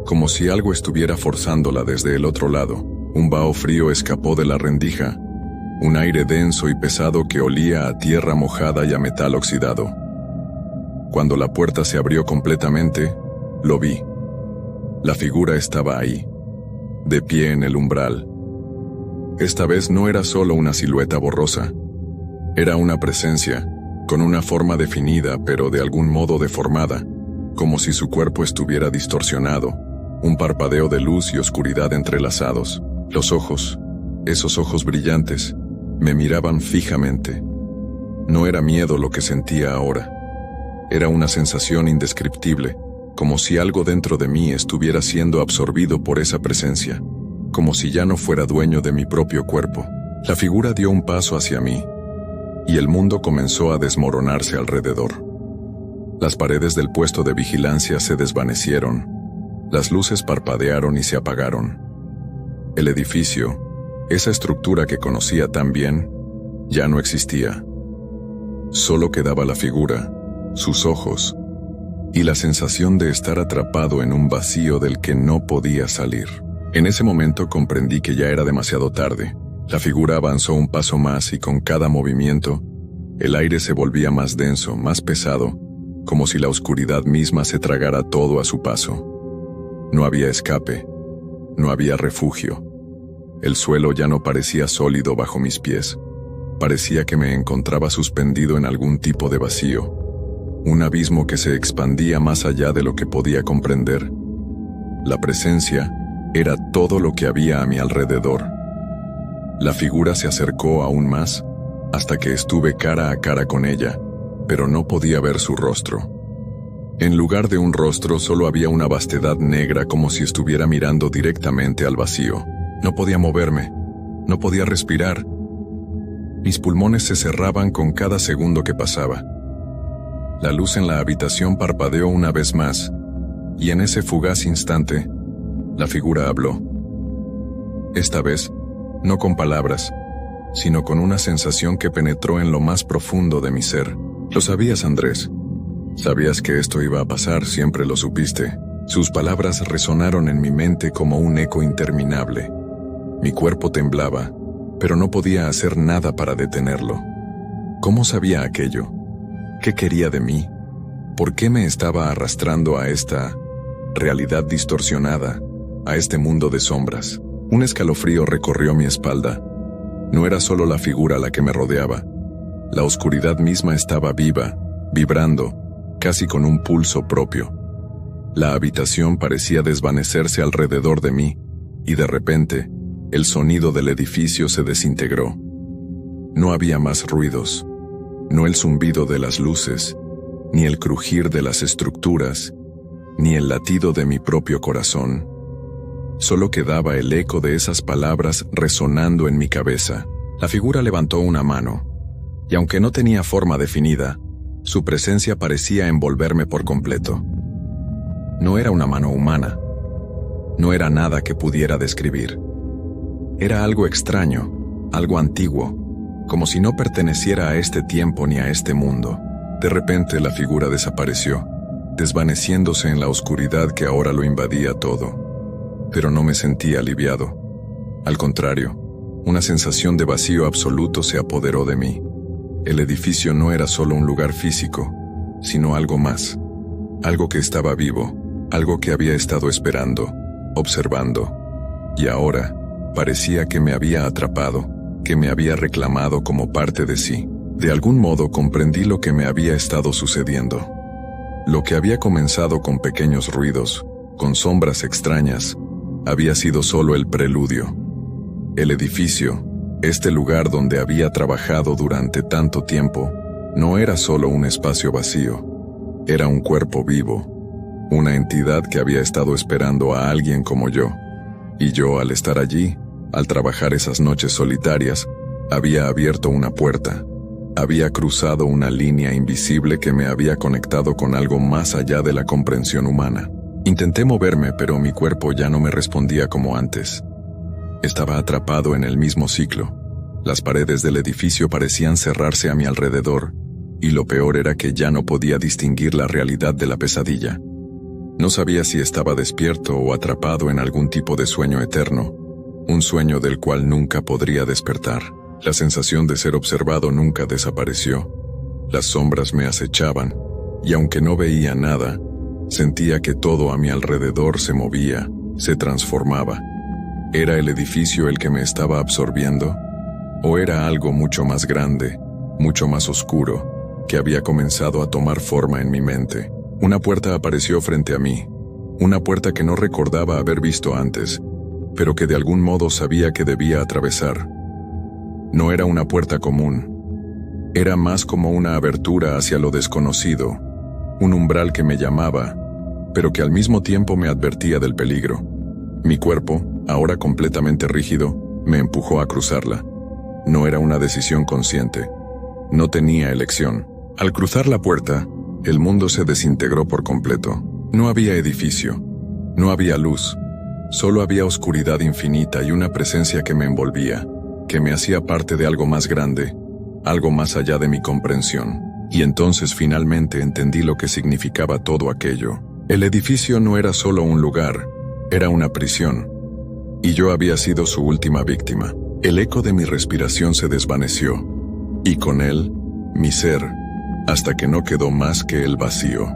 como si algo estuviera forzándola desde el otro lado. Un vaho frío escapó de la rendija, un aire denso y pesado que olía a tierra mojada y a metal oxidado. Cuando la puerta se abrió completamente, lo vi. La figura estaba ahí, de pie en el umbral. Esta vez no era solo una silueta borrosa. Era una presencia, con una forma definida pero de algún modo deformada, como si su cuerpo estuviera distorsionado, un parpadeo de luz y oscuridad entrelazados. Los ojos, esos ojos brillantes, me miraban fijamente. No era miedo lo que sentía ahora. Era una sensación indescriptible, como si algo dentro de mí estuviera siendo absorbido por esa presencia, como si ya no fuera dueño de mi propio cuerpo. La figura dio un paso hacia mí, y el mundo comenzó a desmoronarse alrededor. Las paredes del puesto de vigilancia se desvanecieron, las luces parpadearon y se apagaron. El edificio, esa estructura que conocía tan bien, ya no existía. Solo quedaba la figura, sus ojos, y la sensación de estar atrapado en un vacío del que no podía salir. En ese momento comprendí que ya era demasiado tarde. La figura avanzó un paso más y con cada movimiento, el aire se volvía más denso, más pesado, como si la oscuridad misma se tragara todo a su paso. No había escape, no había refugio. El suelo ya no parecía sólido bajo mis pies. Parecía que me encontraba suspendido en algún tipo de vacío, un abismo que se expandía más allá de lo que podía comprender. La presencia era todo lo que había a mi alrededor. La figura se acercó aún más, hasta que estuve cara a cara con ella, pero no podía ver su rostro. En lugar de un rostro solo había una vastedad negra como si estuviera mirando directamente al vacío. No podía moverme, no podía respirar. Mis pulmones se cerraban con cada segundo que pasaba. La luz en la habitación parpadeó una vez más, y en ese fugaz instante, la figura habló. Esta vez, no con palabras, sino con una sensación que penetró en lo más profundo de mi ser. Lo sabías, Andrés. Sabías que esto iba a pasar, siempre lo supiste. Sus palabras resonaron en mi mente como un eco interminable. Mi cuerpo temblaba, pero no podía hacer nada para detenerlo. ¿Cómo sabía aquello? ¿Qué quería de mí? ¿Por qué me estaba arrastrando a esta realidad distorsionada, a este mundo de sombras? Un escalofrío recorrió mi espalda. No era solo la figura la que me rodeaba. La oscuridad misma estaba viva, vibrando, casi con un pulso propio. La habitación parecía desvanecerse alrededor de mí, y de repente, el sonido del edificio se desintegró. No había más ruidos, no el zumbido de las luces, ni el crujir de las estructuras, ni el latido de mi propio corazón. Solo quedaba el eco de esas palabras resonando en mi cabeza. La figura levantó una mano, y aunque no tenía forma definida, su presencia parecía envolverme por completo. No era una mano humana. No era nada que pudiera describir. Era algo extraño, algo antiguo, como si no perteneciera a este tiempo ni a este mundo. De repente la figura desapareció, desvaneciéndose en la oscuridad que ahora lo invadía todo. Pero no me sentí aliviado. Al contrario, una sensación de vacío absoluto se apoderó de mí. El edificio no era solo un lugar físico, sino algo más. Algo que estaba vivo, algo que había estado esperando, observando. Y ahora, parecía que me había atrapado, que me había reclamado como parte de sí. De algún modo comprendí lo que me había estado sucediendo. Lo que había comenzado con pequeños ruidos, con sombras extrañas, había sido solo el preludio. El edificio, este lugar donde había trabajado durante tanto tiempo, no era solo un espacio vacío, era un cuerpo vivo, una entidad que había estado esperando a alguien como yo. Y yo, al estar allí, al trabajar esas noches solitarias, había abierto una puerta, había cruzado una línea invisible que me había conectado con algo más allá de la comprensión humana. Intenté moverme, pero mi cuerpo ya no me respondía como antes. Estaba atrapado en el mismo ciclo. Las paredes del edificio parecían cerrarse a mi alrededor, y lo peor era que ya no podía distinguir la realidad de la pesadilla. No sabía si estaba despierto o atrapado en algún tipo de sueño eterno, un sueño del cual nunca podría despertar. La sensación de ser observado nunca desapareció. Las sombras me acechaban, y aunque no veía nada, sentía que todo a mi alrededor se movía, se transformaba. ¿Era el edificio el que me estaba absorbiendo? ¿O era algo mucho más grande, mucho más oscuro, que había comenzado a tomar forma en mi mente? Una puerta apareció frente a mí, una puerta que no recordaba haber visto antes, pero que de algún modo sabía que debía atravesar. No era una puerta común, era más como una abertura hacia lo desconocido, un umbral que me llamaba, pero que al mismo tiempo me advertía del peligro. Mi cuerpo, ahora completamente rígido, me empujó a cruzarla. No era una decisión consciente, no tenía elección. Al cruzar la puerta, el mundo se desintegró por completo. No había edificio, no había luz, solo había oscuridad infinita y una presencia que me envolvía, que me hacía parte de algo más grande, algo más allá de mi comprensión. Y entonces finalmente entendí lo que significaba todo aquello. El edificio no era solo un lugar, era una prisión, y yo había sido su última víctima. El eco de mi respiración se desvaneció, y con él, mi ser, hasta que no quedó más que el vacío.